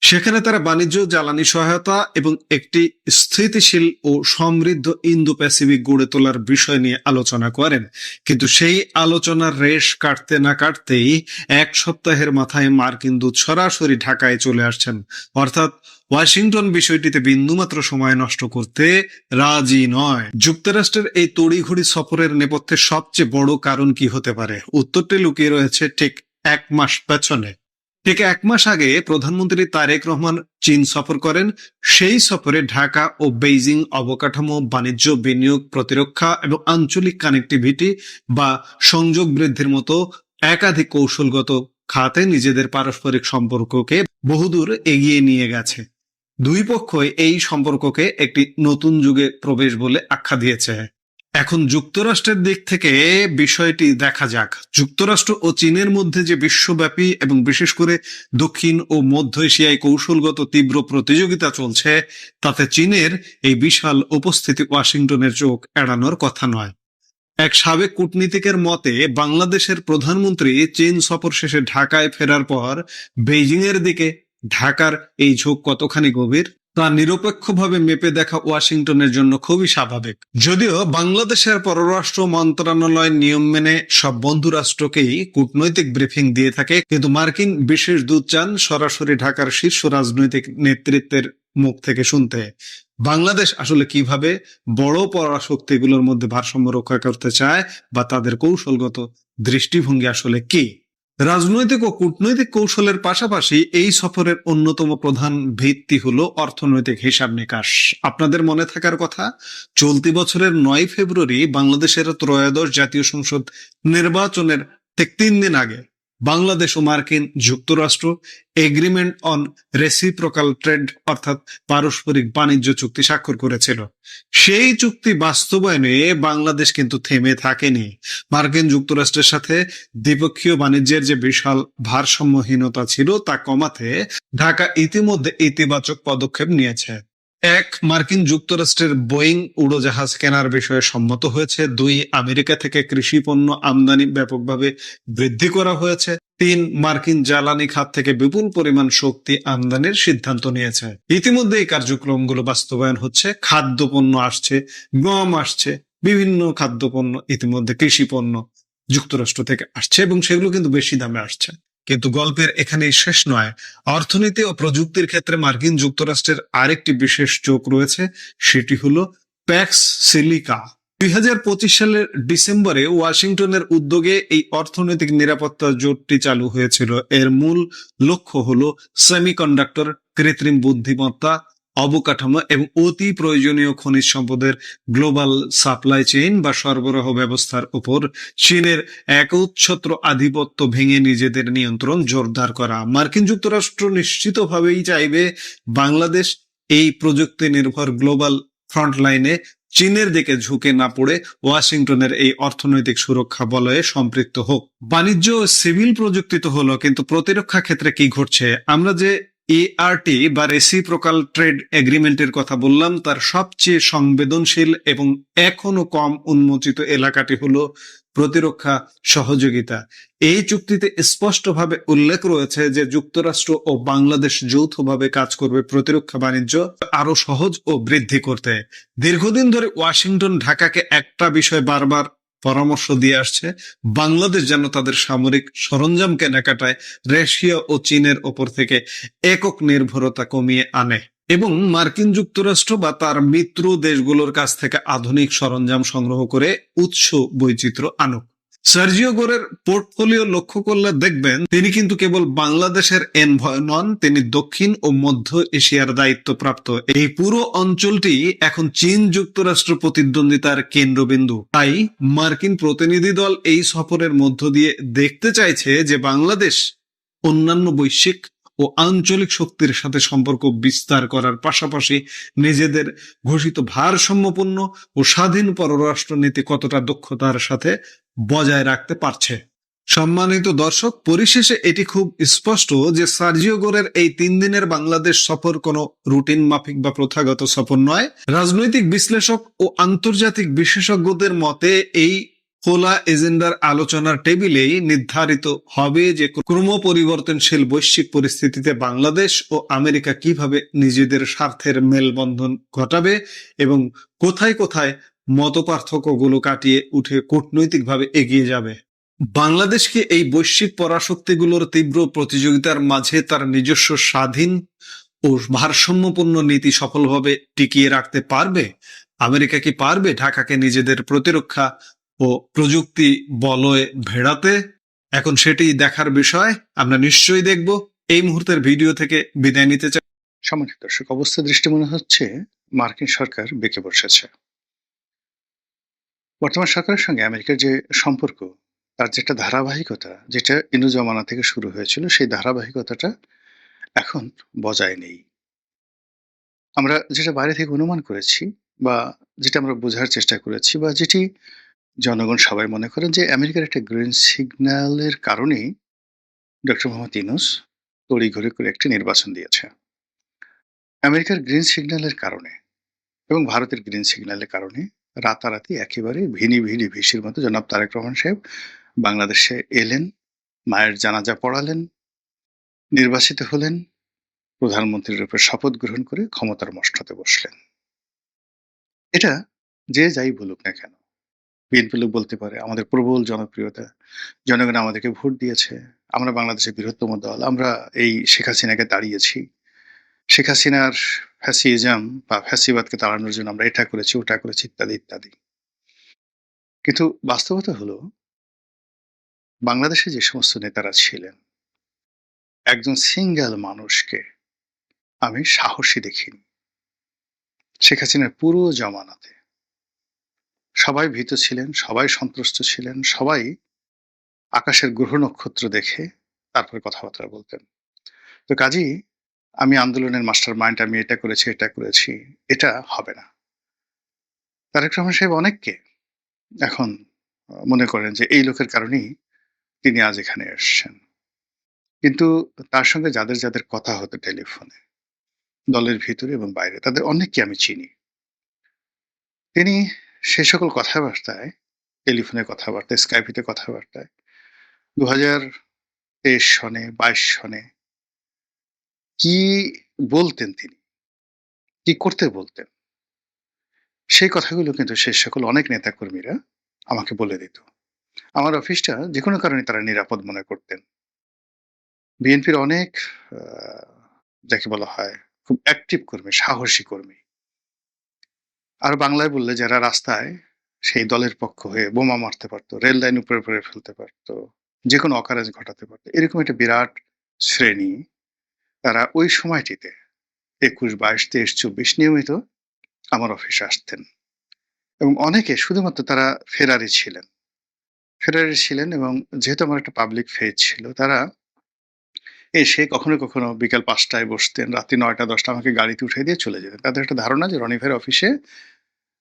সেখানে তারা বাণিজ্য, জ্বালানি সহায়তা এবং একটি স্থিতিশীল ও সমৃদ্ধ ইন্দো প্যাসিফিক গড়ে তোলার বিষয় নিয়ে আলোচনা করেন। কিন্তু সেই আলোচনার রেশ কাটতে না কাটতেই এক সপ্তাহের মাথায় মার্কিন দূত সরাসরি ঢাকায় চলে আসছেন। অর্থাৎ ওয়াশিংটন বিষয়টিতে বিন্দুমাত্র সময় নষ্ট করতে রাজি নয়। যুক্তরাষ্ট্রের এই তড়িঘড়ি সফরের নেপথ্যে সবচেয়ে বড় কারণ কি হতে পারে? উত্তরটি লুকিয়ে রয়েছে ঠিক 1 মাস পেছনে। ঠিক 1 মাস আগে প্রধানমন্ত্রী তারেক রহমান চীন সফর করেন। সেই সফরে ঢাকা ও বেইজিং অবকাঠামো, বাণিজ্য, বিনিয়োগ, প্রতিরক্ষা এবং আঞ্চলিক কানেক্টিভিটি বা সংযোগ বৃদ্ধির মতো একাধিক কৌশলগত খাতে নিজেদের পারস্পরিক সম্পর্ককে বহুদূর এগিয়ে নিয়ে গেছে। দুই পক্ষই এই সম্পর্ককে একটি নতুন যুগে প্রবেশ বলে আখ্যা দিয়েছে। এখন যুক্তরাষ্ট্রের দিক থেকে বিষয়টি দেখা যাক। যুক্তরাষ্ট্র ও চীনের মধ্যে যে বিশ্বব্যাপী এবং বিশেষ করে দক্ষিণ ও মধ্য এশিয়ায় কৌশলগত তীব্র প্রতিযোগিতা চলছে, তাতে চীনের এই বিশাল উপস্থিতি ওয়াশিংটনের চোখ এড়ানোর কথা নয়। এক সাবেক কূটনীতিকের মতে, বাংলাদেশের প্রধানমন্ত্রী চীন সফর শেষে ঢাকায় ফেরার পর বেইজিং এর দিকে ঢাকার এই ঝোঁক কতখানি গভীর তা নিরপেক্ষভাবে মেপে দেখা ওয়াশিংটনের জন্য খুবই স্বাভাবিক। যদিও বাংলাদেশের পররাষ্ট্র মন্ত্রণালয় নিয়ম মেনে সব বন্ধু রাষ্ট্রকেই কূটনৈতিক ব্রিফিং দিয়ে থাকে, কিন্তু মার্কিন বিশেষ দূত চান সরাসরি ঢাকার শীর্ষ রাজনৈতিক নেতৃত্বের মুখ থেকে শুনতে বাংলাদেশ আসলে কিভাবে বড় পরাশক্তিগুলোর মধ্যে ভারসাম্য রক্ষা করতে চায় বা তাদের কৌশলগত দৃষ্টিভঙ্গি আসলে কি। রাজনৈতিক ও কূটনৈতিক কৌশলের পাশাপাশি এই সফরের অন্যতম প্রধান ভিত্তি হলো অর্থনৈতিক হিসাব নিকাশ। আপনাদের মনে থাকার কথা, চলতি বছরের 9 ফেব্রুয়ারি বাংলাদেশের ত্রয়োদশ জাতীয় সংসদ নির্বাচনের ঠিক 3 দিন আগে বাংলাদেশ ও মার্কিন যুক্তরাষ্ট্র এগ্রিমেন্ট অন রেসিপ্রোকাল ট্রেড অর্থাৎ পারস্পরিক বাণিজ্য চুক্তি স্বাক্ষর করেছিল। সেই চুক্তি বাস্তবায়নে বাংলাদেশ কিন্তু থেমে থাকেনি। মার্কিন যুক্তরাষ্ট্রের সাথে দ্বিপক্ষীয় বাণিজ্যের যে বিশাল ভারসাম্যহীনতা ছিল তা কমাতে ঢাকা ইতিমধ্যে ইতিবাচক পদক্ষেপ নিয়েছে। 1, মার্কিন যুক্তরাষ্ট্রের বোয়িং উড়োজাহাজ কেনার বিষয়ে সম্মত হয়েছে। 2, আমেরিকা থেকে কৃষি পণ্য আমদানি ব্যাপকভাবে বৃদ্ধি করা হয়েছে। 3, মার্কিন জ্বালানি খাত থেকে বিপুল পরিমাণ শক্তি আমদানির সিদ্ধান্ত নিয়েছে। ইতিমধ্যে এই কার্যক্রমগুলো বাস্তবায়ন হচ্ছে। খাদ্যপণ্য আসছে, গম আসছে, বিভিন্ন খাদ্যপণ্য, ইতিমধ্যে কৃষি পণ্য যুক্তরাষ্ট্র থেকে আসছে এবং সেগুলো কিন্তু বেশি দামে আসছে। কিন্তু গল্পের এখানেই শেষ নয়। অর্থনীতি ও প্রযুক্তির ক্ষেত্রে মার্কিন যুক্তরাষ্ট্রের আরেকটি বিশেষ চোখ রয়েছে, সেটি হলো প্যাক্স সিলিকা। 2025 সালের ডিসেম্বরে ওয়াশিংটনের উদ্যোগে এই অর্থনৈতিক নিরাপত্তা জোটটি চালু হয়েছিল। এর মূল লক্ষ্য হলো সেমিকন্ডাক্টর, কৃত্রিম বুদ্ধিমত্তা, অবকাঠামো এবং অতি প্রয়োজনীয় খনিজ সম্পদের গ্লোবাল সাপ্লাই চেইন বা সরবরাহ ব্যবস্থার উপর চীনের একচ্ছত্র আধিপত্য ভেঙে নিজেদের নিয়ন্ত্রণ জোরদার করা। মার্কিন যুক্তরাষ্ট্র নিশ্চিতভাবেই চাইবে বাংলাদেশ এই প্রযুক্তি নির্ভর গ্লোবাল ফ্রন্টলাইনে চীনের দিকে ঝুঁকে না পড়ে ওয়াশিংটনের এই অর্থনৈতিক সুরক্ষা বলয়ে সম্পৃক্ত হোক। বাণিজ্য ও সিভিল প্রযুক্তি তো হলো, কিন্তু প্রতিরক্ষা ক্ষেত্রে কি ঘটছে? আমরা যে এআরটি বা রেসিপ্রোকাল ট্রেড এগ্রিমেন্টের কথা বললাম, তার সবচেয়ে সংবেদনশীল এবং এখনো কম উন্মোচিত এলাকাটি হলো প্রতিরক্ষা সহযোগিতা। এই চুক্তিতে স্পষ্টভাবে উল্লেখ রয়েছে যে যুক্তরাষ্ট্র ও বাংলাদেশ যৌথভাবে কাজ করবে প্রতিরক্ষা বাণিজ্য আরো সহজ ও বৃদ্ধি করতে। দীর্ঘদিন ধরে ওয়াশিংটন ঢাকাকে একটা বিষয় বারবার পরামর্শ দিয়ে আসছে, বাংলাদেশ যেন তাদের সামরিক সরঞ্জাম কেনাকাটায় রাশিয়া ও চীনের ওপর থেকে একক নির্ভরতা কমিয়ে আনে এবং মার্কিন যুক্তরাষ্ট্র বা তার মিত্র দেশগুলোর কাছ থেকে আধুনিক সরঞ্জাম সংগ্রহ করে উৎস বৈচিত্র্য আনুক। সার্জিও গোরের পোর্টফোলিও লক্ষ্য করলে দেখবেন তিনি কিন্তু কেবল বাংলাদেশের এনভয় নন, তিনি দক্ষিণ ও মধ্য এশিয়ার দায়িত্বপ্রাপ্ত। এই পুরো অঞ্চলটি এখন চীন যুক্তরাষ্ট্র প্রতিদ্বন্দ্বিতার কেন্দ্রবিন্দু। তাই মার্কিন প্রতিনিধি দল এই সফরের মধ্য দিয়ে দেখতে চাইছে যে বাংলাদেশ অন্যান্য বৈশ্বিক ও আঞ্চলিক শক্তির সাথে সম্পর্ক বিস্তার করার পাশাপাশি নিজেদের ঘোষিত ভারসাম্যপূর্ণ ও স্বাধীন পররাষ্ট্রনীতি কতটা দক্ষতার সাথে বজায় রাখতে পারছে। সম্মানিত দর্শক, পরিশেষে এটি খুব স্পষ্ট যে সার্জিও গোরের এই 3 দিনের বাংলাদেশ সফর কোনো রুটিন মাফিক বা প্রথাগত সফর নয়। রাজনৈতিক বিশ্লেষক ও আন্তর্জাতিক বিশেষজ্ঞদের মতে এই খোলা এজেন্ডার আলোচনার টেবিলেই নির্ধারিত হবে যে ক্রমপরিবর্তনশীল বৈশ্বিক পরিস্থিতিতে বাংলাদেশ ও আমেরিকা কিভাবে নিজেদের স্বার্থের মেলবন্ধন ঘটাবে এবং কোথায় কোথায় মতপার্থক্যগুলো কাটিয়ে উঠে কূটনৈতিকভাবে এগিয়ে যাবে। বাংলাদেশকে এই বৈশ্বিক পরাশক্তিগুলোর তীব্র প্রতিযোগিতার মাঝে তার নিজস্ব স্বাধীন ও ভারসাম্যপূর্ণ নীতি সফলভাবে টিকিয়ে রাখতে পারবে? আমেরিকা কি পারবে ঢাকাকে নিজেদের প্রতিরক্ষা ও প্রযুক্তি বলয়ে ভেড়াতে? এখন সেটি দেখার বিষয়। আমরা নিশ্চয়ই দেখব। এই মুহূর্তের ভিডিও থেকে বিদায় নিতে চাই। সম্মানিত দর্শক, অবস্থা দৃষ্টি মনে হচ্ছে মার্কিন সরকার বেঁকে বসেছে। বর্তমান সরকারের সঙ্গে আমেরিকার যে সম্পর্ক, তার যে একটা ধারাবাহিকতা, যেটা ইনু জমানা থেকে শুরু হয়েছিল, সেই ধারাবাহিকতাটা এখন বজায় নেই। আমরা যেটা বাইরে থেকে অনুমান করেছি বা যেটা আমরা বোঝার চেষ্টা করেছি বা যেটি জনগণ সবাই মনে করেন যে আমেরিকার একটা গ্রিন সিগন্যালের কারণেই ডক্টর মোহাম্মদ ইউনূস তড়িঘড়ি করে একটি নির্বাচন দিয়েছে। আমেরিকার গ্রিন সিগন্যালের কারণে এবং ভারতের গ্রিন সিগন্যালের কারণে রাতারাতি একেবারে ভিনি ভিনি ভিসির মতো জনাব তারেক রহমান সাহেব বাংলাদেশে এলেন, মায়ের জানাজা পড়ালেন, নির্বাচিত হলেন, প্রধানমন্ত্রীর উপর শপথ গ্রহণ করে ক্ষমতার মসনদে বসলেন। এটা যে যাই বলুক না কেন, বিএনপি লোক বলতে পারে আমাদের প্রবল জনপ্রিয়তা, জনগণ আমাদেরকে ভোট দিয়েছে, আমরা বাংলাদেশের বৃহত্তম দল, আমরা এই শেখ হাসিনাকে তাড়িয়েছি, শেখ হাসিনার ফ্যাসিজম বা ফ্যাসিবাদকে তাড়ানোর জন্য আমরা এটা করেছি, ওটা করেছি, ইত্যাদি ইত্যাদি। কিন্তু বাস্তবতা হলো বাংলাদেশে যে সমস্ত নেতারা ছিলেন, একজন সিঙ্গেল মানুষকে আমি সাহসী দেখিনি। শেখ হাসিনার পুরো জমানাতে সবাই ভীত ছিলেন, সবাই সন্ত্রস্ত ছিলেন, সবাই আকাশের গ্রহ নক্ষত্র দেখে তারপরে কথাবার্তা বলতেন। তো কাজেই আমি আন্দোলনের মাস্টার মাইন্ড, আমি এটা করেছি, এটা করেছি, এটা হবে না। তারেক রহমান সাহেব অনেককে এখন মনে করেন যে এই লোকের কারণেই তিনি আজ এখানে এসছেন। কিন্তু তার সঙ্গে যাদের যাদের কথা হতো টেলিফোনে, দলের ভিতরে এবং বাইরে, তাদের অনেককে আমি চিনি। তিনি সে সকল কথাবার্তায়, টেলিফোনে কথাবার্তায়, স্কাইপিতে কথাবার্তায় 2023 সনে 22 সনে কি বলতেন তিনি, কি করতে বলতেন, সেই কথাগুলো কিন্তু সে সকল অনেক নেতাকর্মীরা আমাকে বলে দিত। আমার অফিসটা যে কোনো কারণে তারা নিরাপদ মনে করতেন। বিএনপির অনেক যাকে বলা হয় খুব অ্যাক্টিভ কর্মী, সাহসী কর্মী, আর বাংলায় বললে যারা রাস্তায় সেই দলের পক্ষ হয়ে বোমা মারতে পারতো, রেল লাইন উপরে উপরে ফেলতে পারতো, যে কোনো অকারেজ ঘটাতে পারতো, এরকম একটা বিরাট শ্রেণী, তারা ওই সময়টিতে 21, 22, 23, 24 নিয়মিত আমার অফিসে আসতেন। এবং অনেকে শুধুমাত্র তারা ফেরারি ছিলেন এবং যেহেতু আমার একটা পাবলিক ফেজ ছিল, তারা এসে কখনো কখনো বিকাল 5টায় বসতেন, রাত্রি 9টা 10টা আমাকে গাড়িতে উঠিয়ে দিয়ে চলে যেতেন। তাদের একটা ধারণা যে রনি ভাইয়ের অফিসে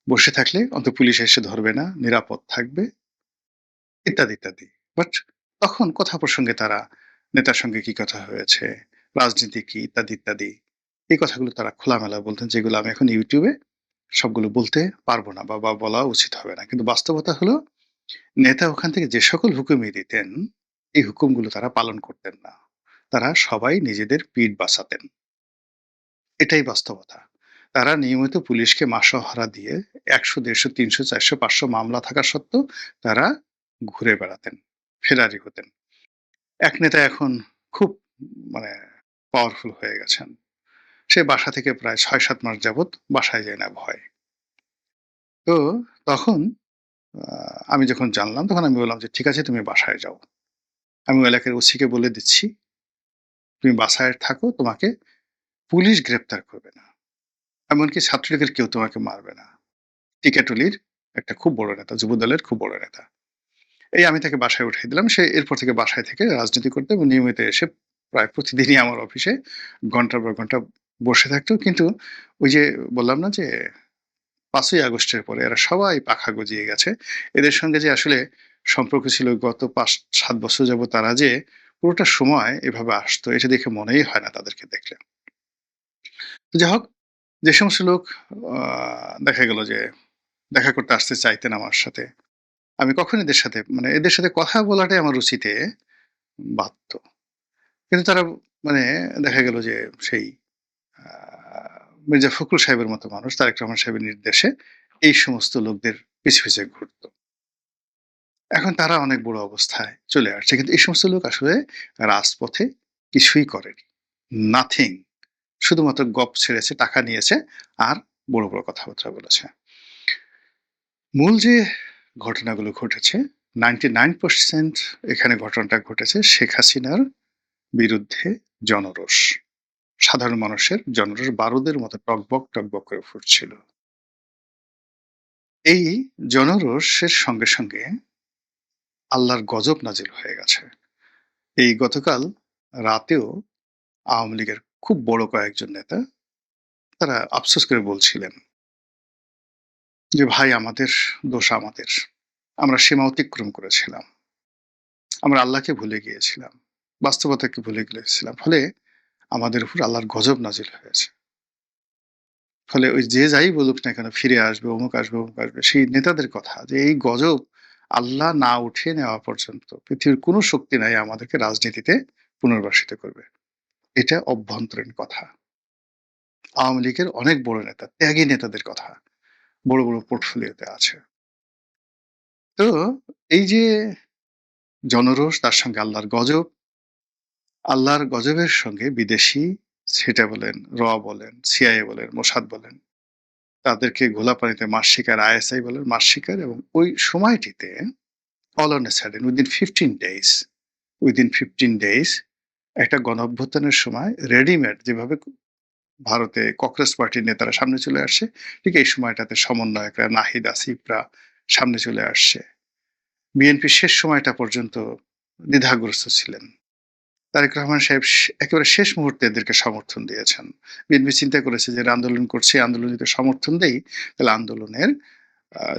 বসে থাকলে অন্তত পুলিশ এসে ধরবে না, নিরাপদ থাকবে, ইত্যাদি ইত্যাদি। বাট তখন কথা প্রসঙ্গে তারা নেতার সঙ্গে কি কথা হয়েছে, রাজনীতি কি, ইত্যাদি ইত্যাদি, এই কথাগুলো তারা খোলামেলা বলতেন, যেগুলো আমি এখন ইউটিউবে সবগুলো বলতে পারবো না বা বলা উচিত হবে না। কিন্তু বাস্তবতা হলো নেতা ওখান থেকে যে সকল হুকুমই দিতেন, এই হুকুমগুলো তারা পালন করতেন না। তারা সবাই নিজেদের পিঠ বাঁচাতেন। এটাই বাস্তবতা। তারা নিয়মিত পুলিশকে মাসোহারা দিয়ে ১০০, ১৫০, ৩০০, ৪০০, ৫০০ মামলা থাকা সত্ত্বেও তারা ঘুরে বেড়াতেন, ফেরারি হতেন। এক নেতা এখন খুব মানে পাওয়ারফুল হয়ে গেছেন। সে বাসা থেকে প্রায় ৬-৭ মাস যাবৎ বাসায় যায় না ভয়ে। তো তখন আমি যখন জানলাম তখন আমি বললাম যে, "ঠিক আছে তুমি বাসায় যাও। আমি ওই এলাকার ওসিকে বলে দিচ্ছি, তুমি বাসায় থাকো, তোমাকে পুলিশ গ্রেপ্তার করবে না। এমনকি ছাত্রলীগের কেউ তোমাকে মারবে না।" টিকাটুলির একটা খুব বড় নেতা, যুবদলের খুব বড় নেতা। এই আমি তাকে বাসায় উঠিয়ে দিলাম। সে এরপর থেকে বাসায় থেকে রাজনীতি করতো এবং নিয়মিত এসে প্রায় প্রতিদিনই আমার অফিসে ঘন্টার পর ঘন্টা বসে থাকতো। কিন্তু ওই যে বললাম না যে ৫ই আগস্টের পরে এরা সবাই পাখা গজিয়ে গেছে। এদের সঙ্গে যে আসলে সম্পর্ক ছিল গত ৫-৭ বছর যাবৎ, তারা যে পুরোটা সময় এভাবে আসতো, এটা দেখে মনেই হয় না তাদেরকে দেখলে। তো যাই হোক, যে সমস্ত লোক দেখা গেল যে দেখা করতে আসতে চাইতেন আমার সাথে, আমি কখনো এদের সাথে কথা বলাটাই আমার রুচিতে বাধত। কিন্তু তারা মানে দেখা গেল যে সেই মির্জা ফখরুল সাহেবের মতো মানুষ, তারেক রহমান সাহেবের নির্দেশে এই সমস্ত লোকদের পিছে, পিছে ঘুরত। এখন তারা অনেক বড় অবস্থায় চলে আসছে। কিন্তু এই সমস্ত লোক আসলে রাজপথে কিছুই করেনি। নাথিং। শুধুমাত্র গপ ছেড়েছে, টাকা নিয়েছে আর বড়, বড় কথাবার্তা বলেছে। মূল যে ঘটনাগুলো ঘটেছে 99% এখানে ঘটনাটা ঘটেছে শেখ হাসিনার বিরুদ্ধে জনরোষ। সাধারণ মানুষের জনরোষ বারুদের মতো টগবগ, টগবগ করে ফুটছিল। এই জনরোষের সঙ্গে, সঙ্গে আল্লাহর গজব নাজিল হয়ে গেছে। এই গতকাল রাতেও আওয়ামী লীগের খুব বড় কয়েকজন নেতা তারা আফসোস করে বলছিলেন যে, "ভাই আমাদের দোষ আমাদের। আমরা সীমা অতিক্রম করেছিলাম। আমরা আল্লাহকে ভুলে গিয়েছিলাম। বাস্তবতাকে ভুলে গিয়েছিলাম। ফলে আমাদের উপর আল্লাহর গজব নাজিল হয়েছে। ফলে ওই যে যাই বলুক না কেন ফিরে আসবে, অমুক আসবে, অমুক আসবে। সেই নেতাদের কথা যে এই গজব আল্লাহ না উঠিয়ে নেওয়া পর্যন্ত পৃথিবীর কোনো শক্তি নাই আমাদেরকে রাজনীতিতে পুনর্বাসিত করবে।" এটা অভ্যন্তরীণ কথা। আওয়ামী লীগের অনেক বড় নেতা, ত্যাগী নেতাদের কথা বড়, বড় পোর্টফোলিওতে আছে। তো এই যে জনরোষ তার সঙ্গে আল্লাহর গজবের সঙ্গে বিদেশি সেটা বলেন, বলেন, সিআইএ বলেন, মোসাদ বলেন, তাদেরকে ঘোলা পানিতে মাছ শিকার, আইএসআই বলেন মাছ শিকার এবং ওই সময়টিতে all on a sudden within 15 days একটা গণঅভ্যুত্থানের সময় রেডিমেড যেভাবে ভারতে কংগ্রেস পার্টির নেতারা সামনে চলে আসছে, ঠিক এই সময়টাতে সমন্বয়করা, নাহিদ আসিফরা সামনে চলে আসছে। বিএনপি শেষ সময়টা পর্যন্ত দ্বিধাগ্রস্ত ছিলেন। তারেক রহমান সাহেব একেবারে শেষ মুহূর্তে এদেরকে সমর্থন দিয়েছেন। বিএনপি চিন্তা করেছে যে এরা আন্দোলন করছে, আন্দোলন যদি সমর্থন দেই তাহলে আন্দোলনের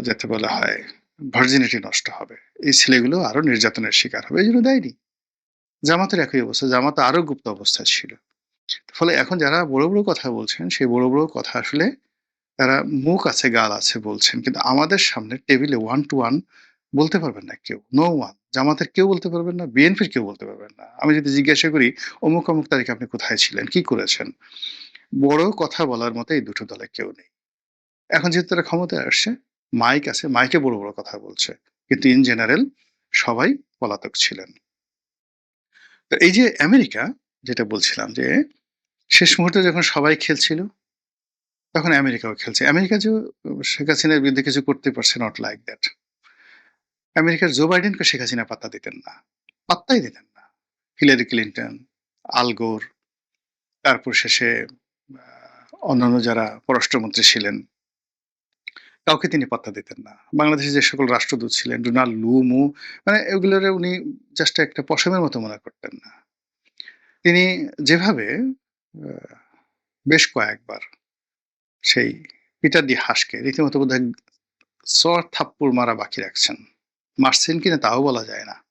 যাতে বলা হয় ভার্জিনিটি নষ্ট হবে। এই ছেলেগুলো আরো নির্যাতনের শিকার হবে। এজন্য দেয়নি। জামাতের একই অবস্থা। জামাত আরো গুপ্ত অবস্থায় ছিল। ফলে এখন যারা বড়, বড় কথা বলছেন সেই বড়, বড় কথা আসলে তারা মুখ আছে, গাল আছে বলছেন। কিন্তু আমাদের সামনে টেবিলে 1 to 1 বলতে পারবেন না কেউ। No one. জামাতের কেউ বলতে পারবেন না, বিএনপির কেউ বলতে পারবেন না। আমি যদি জিজ্ঞাসা করি, অমুক, অমুক তারিখে আপনি কোথায় ছিলেন? কি করেছেন? বড় কথা বলার মতো এই দুটো দলে কেউ নেই। এখন যেহেতু তারা ক্ষমতায় আসছে, মাইক আছে, মাইকে বড়, বড় কথা বলছে। কিন্তু ইন জেনারেল সবাই পলাতক ছিলেন। তো এই যে আমেরিকা যেটা বলছিলাম যে শেষ মুহূর্তে যখন সবাই খেলছিল তখন আমেরিকাও খেলছে। আমেরিকা যে শেখ হাসিনার বিরুদ্ধে কিছু করতে পারছে নট লাইক দ্যাট। আমেরিকার জো বাইডেনকে শেখ হাসিনা পাত্তা দিতেন না। পাত্তাই দিতেন না। হিলারি ক্লিনটন, আল গোর, তারপর শেষে অন্যান্য যারা পররাষ্ট্রমন্ত্রী ছিলেন, কাউকে তিনি পাত্তা দিতেন না। বাংলাদেশে যে সকল রাষ্ট্রদূত ছিলেন, ডোনাল্ড লু, মু মানে এগুলোরে উনি জাস্ট একটা পশমের মতো মনে করতেন না। তিনি যেভাবে আ বেশ কয়েকবার সেই পিটার ডি হাসকে রীতিমতো বোধহয় চড় থাপ্পড় মারা বাকি রাখছেন। মারছেন কিনা তাও বলা যায় না।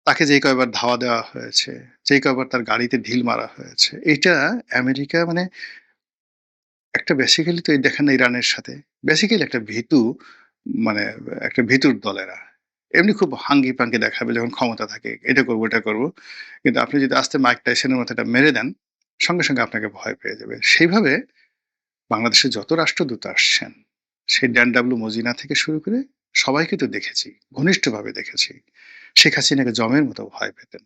তাকে যে কয়বার ধাওয়া দেওয়া হয়েছে, যে কয়বার তার গাড়িতে ঢিল মারা হয়েছে, এইটা আমেরিকা মানে একটা বেসিক্যালি তো এই দেখেন না ইরানের সাথে, বেসিক্যালি একটা ভীতু মানে একটা ভীতুর দল এরা। এমনি খুব হাঙ্গি-পাঙ্গি দেখাবে যখন ক্ষমতা থাকে। এটা করব, ওটা করব। কিন্তু আপনি যদি আস্তে মাইক টাইসনের মতো এটা মেরে দেন, সঙ্গে, সঙ্গে আপনাকে ভয় পেয়ে যাবে। সেইভাবে বাংলাদেশে যত রাষ্ট্রদূত আসছেন, সেই ড্যান ডাবলু মজিনা থেকে শুরু করে সবাইকে তো দেখেছি, ঘনিষ্ঠভাবে দেখেছি। শেখ হাসিনাকে জমের মতো ভয় পেতেন।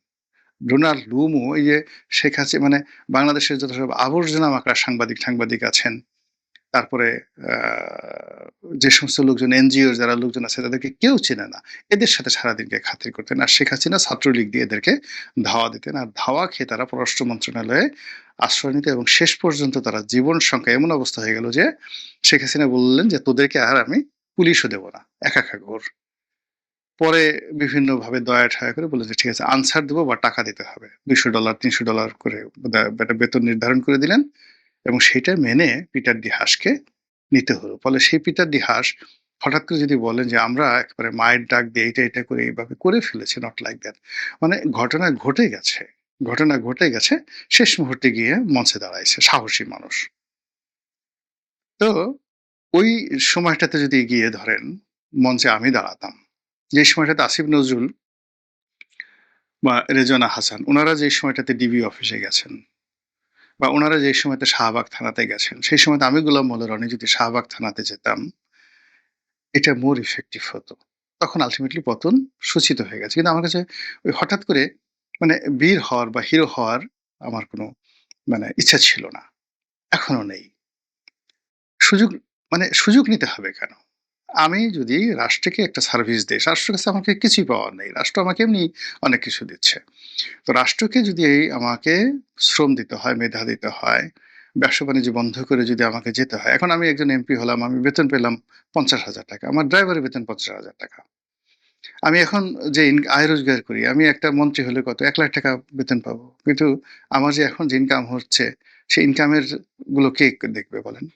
ডোনাল্ড লুমও এই যে শেখ হাসিনা মানে বাংলাদেশের যত সব আবর্জনা মাকড়া সাংবাদিক আছেন, তারপরে আ যে সমস্ত লোকজন এনজিওর যারা লোকজন আছে তাদেরকে কেউ চেনে না। এদের সাথে সারাদিনকে খাতির করতেন। আর শেখ হাসিনা ছাত্রলীগ দিয়ে এদেরকে ধাওয়া দিতেন। আর ধাওয়া খেয়ে তারা পররাষ্ট্র মন্ত্রণালয়ে আশ্রয় নিত এবং শেষ পর্যন্ত তারা জীবন সংখ্যা এমন অবস্থা হয়ে গেল যে শেখ হাসিনা বললেন যে, "তোদেরকে আর আমি পুলিশও দেব না। একা ঘোর।" পরে বিভিন্নভাবে দয়া-ঠয়া করে বললেন যে, "ঠিক আছে আনসার দেব বা টাকা দিতে হবে। $200 $300 করে একটা বেতন নির্ধারণ করে দিলেন এবং সেইটা মেনে পিটার ডি হাসকে নিতে হলো। ফলে সেই পিটার ডি হাস হঠাৎ করে যদি বলেন যে, "আমরা একেবারে মায়ের ডাক দিয়ে এটা করে এইভাবে করে ফেলেছি, নট লাইক দ্যাট।" মানে ঘটনা ঘটে গেছে। শেষ মুহূর্তে গিয়ে মঞ্চে দাঁড়াইছে সাহসী মানুষ। তো ওই সময়টাতে যদি গিয়ে ধরেন মঞ্চে আমি দাঁড়াতাম, যে সময়টাতে আসিফ নজরুল বা রেজওয়ানা হাসান ওনারা যে সময়টাতে ডিবি অফিসে গেছেন বা ওনারা যে সময়তে শাহবাগ থানাতে গেছেন, সেই সময়তে আমি গোলাম মোল্লা রনি যদি শাহবাগ থানাতে যেতাম, এটা মোর ইফেক্টিভ হতো। তখন আল্টিমেটলি পতন সূচিত হয়ে গেছে। কিন্তু আমার কাছে ওই হঠাৎ করে মানে বীর হওয়ার বা হিরো হওয়ার আমার কোনো ইচ্ছা ছিল না। এখনো নেই। সুযোগ সুযোগ নিতে হবে কেন? আমি যদি রাষ্ট্রকে একটা সার্ভিস দেই, রাষ্ট্রের কাছে আমাকে কিছুই পাওয়ার নেই। রাষ্ট্র আমাকে এমনি অনেক কিছু দিচ্ছে। তো রাষ্ট্রকে যদি আমাকে শ্রম দিতে হয়, মেধা দিতে হয়, ব্যবসা-বাণিজ্য বন্ধ করে যদি আমাকে যেতে হয়। এখন আমি একজন এমপি হলাম, আমি বেতন পেলাম ৳৫০,০০০। আমার ড্রাইভারের বেতন ৳৫০,০০০। আমি এখন যে আয় রোজগার করি, আমি একটা মন্ত্রী হলে কত ৳১,০০,০০০ বেতন পাবো। কিন্তু আমার যে এখন যে ইনকাম হচ্ছে, সেই ইনকামের গুলো কে দেখবে বলেন?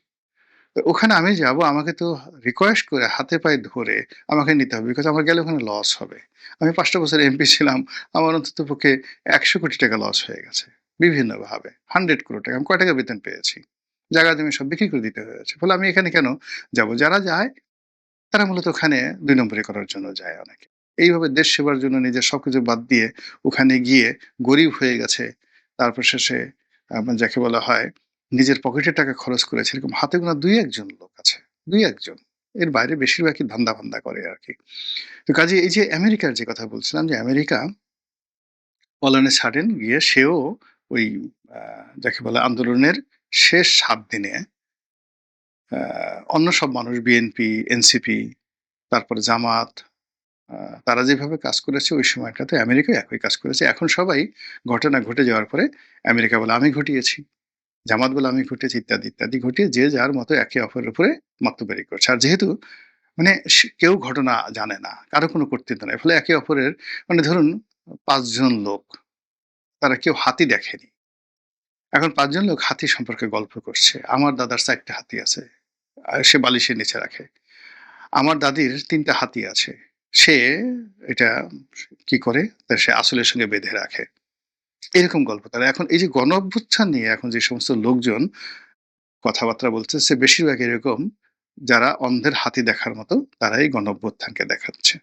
তো ওখানে আমি যাবো, আমাকে তো রিকোয়েস্ট করে হাতে পায়ে ধরে আমাকে নিতে হবে। বিকজ আমার গেলে ওখানে লস হবে। আমি ৫ টা বছর এমপি ছিলাম। আমার অন্ততপক্ষে ৳১০০,০০,০০,০০০ লস হয়ে গেছে। বিভিন্নভাবে। ১০০ কোটি টাকা। আমি কয় টাকা বেতন পেয়েছি? জায়গা জমি সব বিক্রি করে দিতে হয়েছে। ফলে আমি এখানে কেন যাবো? যারা যায় তারা মূলত ওখানে ২ নম্বরি করার জন্য যায় অনেকে। এইভাবে দেশ সেবার জন্য নিজের সবকিছু বাদ দিয়ে ওখানে গিয়ে গরিব হয়ে গেছে। তারপর শেষে যাকে বলা হয় নিজের পকেটের টাকা খরচ করেছে এরকম হাতে গোনা ২-১ জন লোক আছে। ২-১ জন। এর বাইরে বেশিরভাগই ধান্দা-ফান্দা করে আরকি। তো কাজেই এই যে আমেরিকার যে কথা বলছিলাম যে America all on a sudden গিয়ে সেও ওই আ যাকে বলে আন্দোলনের শেষ ৭ দিনে আ অন্য সব মানুষ বিএনপি, এনসিপি, তারপরে জামাত আ তারা যেভাবে কাজ করেছে ওই সময়টাতে আমেরিকাও একই কাজ করেছে। এখন সবাই ঘটনা ঘটে যাওয়ার পরে আমেরিকা বলে, "আমি ঘটিয়েছি।" জামাত বলে, "আমি ঘটিয়েছি" ইত্যাদি, ইত্যাদি ঘটিয়ে যে যার মতো একে অপরের উপরে মাতব্বরি করছে। আর যেহেতু কেউ ঘটনা জানে না, কারো কোনো কর্তৃত্ব নাই। ফলে একে অপরের ধরুন ৫ জন লোক, তারা কেউ হাতি দেখেনি। এখন ৫ জন লোক হাতি সম্পর্কে গল্প করছে। আমার দাদার ৪ টা হাতি আছে। সে বালিশের নিচে রাখে। আমার দাদির ৩ টা হাতি আছে। সে এটা কি করে? তা সে আঁচলের সঙ্গে বেঁধে রাখে। এরকম গল্প তারা। এখন এই যে গণ-অভ্যুত্থান নিয়ে এখন যে সমস্ত লোকজন কথাবার্তা বলতেছে বেশিরভাগ এরকম যারা অন্ধের হাতি দেখার মতো তারাই গণ-অভ্যুত্থানকে দেখাচ্ছে।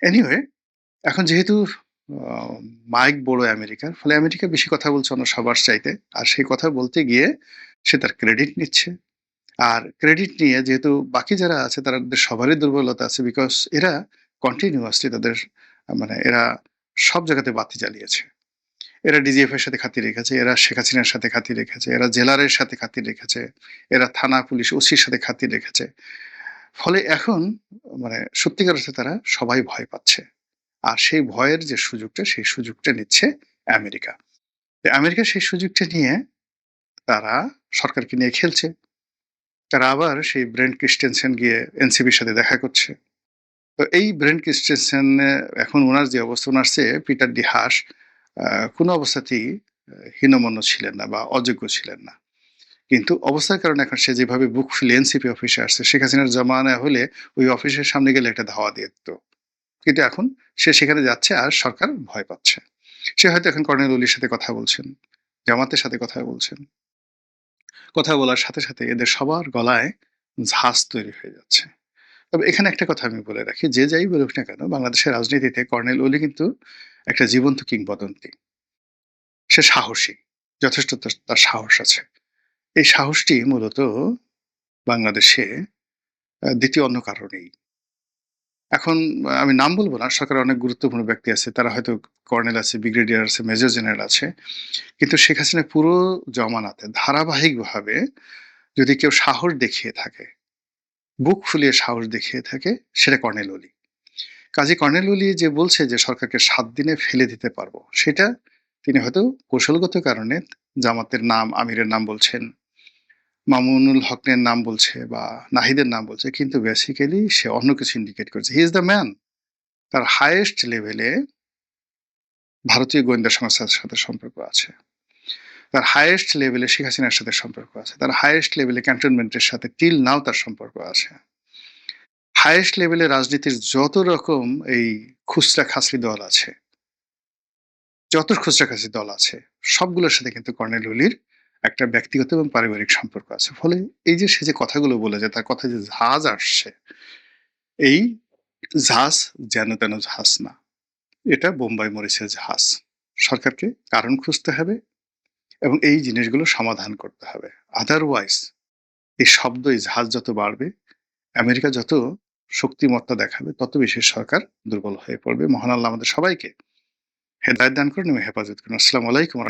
এনিওয়ে এখন যেহেতু আ মাইক বড় আমেরিকার, ফলে আমেরিকা বেশি কথা বলছে অন্য সবার চাইতে। আর সেই কথা বলতে গিয়ে সে তার ক্রেডিট নিচ্ছে। আর ক্রেডিট নিয়ে যেহেতু বাকি যারা আছে তাদের সবারই দুর্বলতা আছে বিকজ এরা কন্টিনিউয়াসলি তাদের এরা সব জায়গাতে বাতি জ্বালিয়েছে। এরা ডিজিএফ এর সাথে খাতির রেখেছে, এরা শেখ হাসিনার সাথে খাতির রেখেছে, এরা জেলারের সাথে খাতির রেখেছে, এরা থানা, পুলিশ, ওসির সাথে খাতির রেখেছে। ফলে এখন সত্যিকার অর্থে তারা সবাই ভয় পাচ্ছে। আর সেই ভয়ের যে সুযোগটা, সেই সুযোগটা নিচ্ছে আমেরিকা। তো আমেরিকা সেই সুযোগটা নিয়ে তারা সরকারকে নিয়ে খেলছে। তারা আবার সেই ব্রেন্ট ক্রিস্টেনসেন গিয়ে এনসিপির সাথে দেখা করছে। তো এই ব্রেন্ট ক্রিস্টেনসেন এখন উনার যে অবস্থা, উনার চেয়ে পিটার ডি হাস আ কোনো অবস্থাতেই হীনমন্য ছিলেন না বা অযোগ্য ছিলেন না। কিন্তু অবস্থার কারণে এখন সে যেভাবে বুক ফুলিয়ে এনসিপি অফিসে আসছে, শেখ হাসিনার জমানায় হলে ওই অফিসের সামনে গেলে একটা ধাওয়া দিয়ে দিত। কিন্তু এখন সে সেখানে যাচ্ছে আর সরকার ভয় পাচ্ছে। সে হয়তো এখন কর্নেল ওলির সাথে কথা বলছেন, জামাতের সাথে কথা বলছেন। কথা বলার সাথে, সাথে এদের সবার গলায় ঝাঁজ তৈরি হয়ে যাচ্ছে। তবে এখানে একটা কথা আমি বলে রাখি, যে যাই বলুক না কেন বাংলাদেশের রাজনীতিতে কর্নেল ওলি কিন্তু একটা জীবন্ত কিংবদন্তি। সে সাহসী। যথেষ্ট তার সাহস আছে। এই সাহসটি মূলত বাংলাদেশে ২য় অন্য কারো নেই। এখন আমি নাম বলব না, সরকারের অনেক গুরুত্বপূর্ণ ব্যক্তি আছে। তারা হয়তো কর্নেল আছে, ব্রিগেডিয়ার আছে, মেজর জেনারেল আছে। কিন্তু শেখ হাসিনা পুরো জমানাতে ধারাবাহিকভাবে যদি কেউ সাহস দেখিয়ে থাকে, বুক ফুলিয়ে সাহস দেখিয়ে থাকে, সেটা কর্নেল ওলি। কাজী কর্নেল ওলি যে বলছে যে সরকারকে ৭ দিনে ফেলে দিতে পারবো, সেটা তিনি হয়তো কৌশলগত কারণে জামাতের নাম, আমিরের নাম বলছেন, মামুনুল হকের নাম বলছে বা নাহিদের নাম বলছে। কিন্তু বেসিক্যালি সে অন্য কিছু ইন্ডিকেট করছে। He is the man. তার হাইয়েস্ট লেভেলে ভারতীয় গোয়েন্দা সংস্থার সাথে সম্পর্ক আছে। তার হাইয়েস্ট লেভেলে শেখ হাসিনার সাথে সম্পর্ক আছে। তার হাইয়েস্ট লেভেলে ক্যান্টনমেন্টের সাথে টিল নাও তার সম্পর্ক আছে। হাইয়েস্ট লেভেলে রাজনীতির যত রকম এই খুচরা খাসরি দল আছে, যত খুচরা খাসরি দল আছে, সবগুলোর সাথে কিন্তু কর্নেল ওলির একটা ব্যক্তিগত এবং পারিবারিক সম্পর্ক আছে। ফলে এই যে সে যে কথাগুলো বলে যে তার কথায় যে ঝাঁজ আসছে, এই জাহাজ যেন তেন জাহাজ না, এটা বোম্বাই মরিচের জাহাজ। সরকারকে কারণ খুঁজতে হবে এবং এই জিনিসগুলো সমাধান করতে হবে। আদারওয়াইজ এই শব্দ, এই জাহাজ যত বাড়বে, আমেরিকা যত শক্তিমত্তা দেখাবে, তত বেশি সরকার দুর্বল হয়ে পড়বে। মহান আল্লাহ আমাদের সবাইকে হেদায়েত দান করুন এবং হেফাজত করুন। আসসালামু আলাইকুম।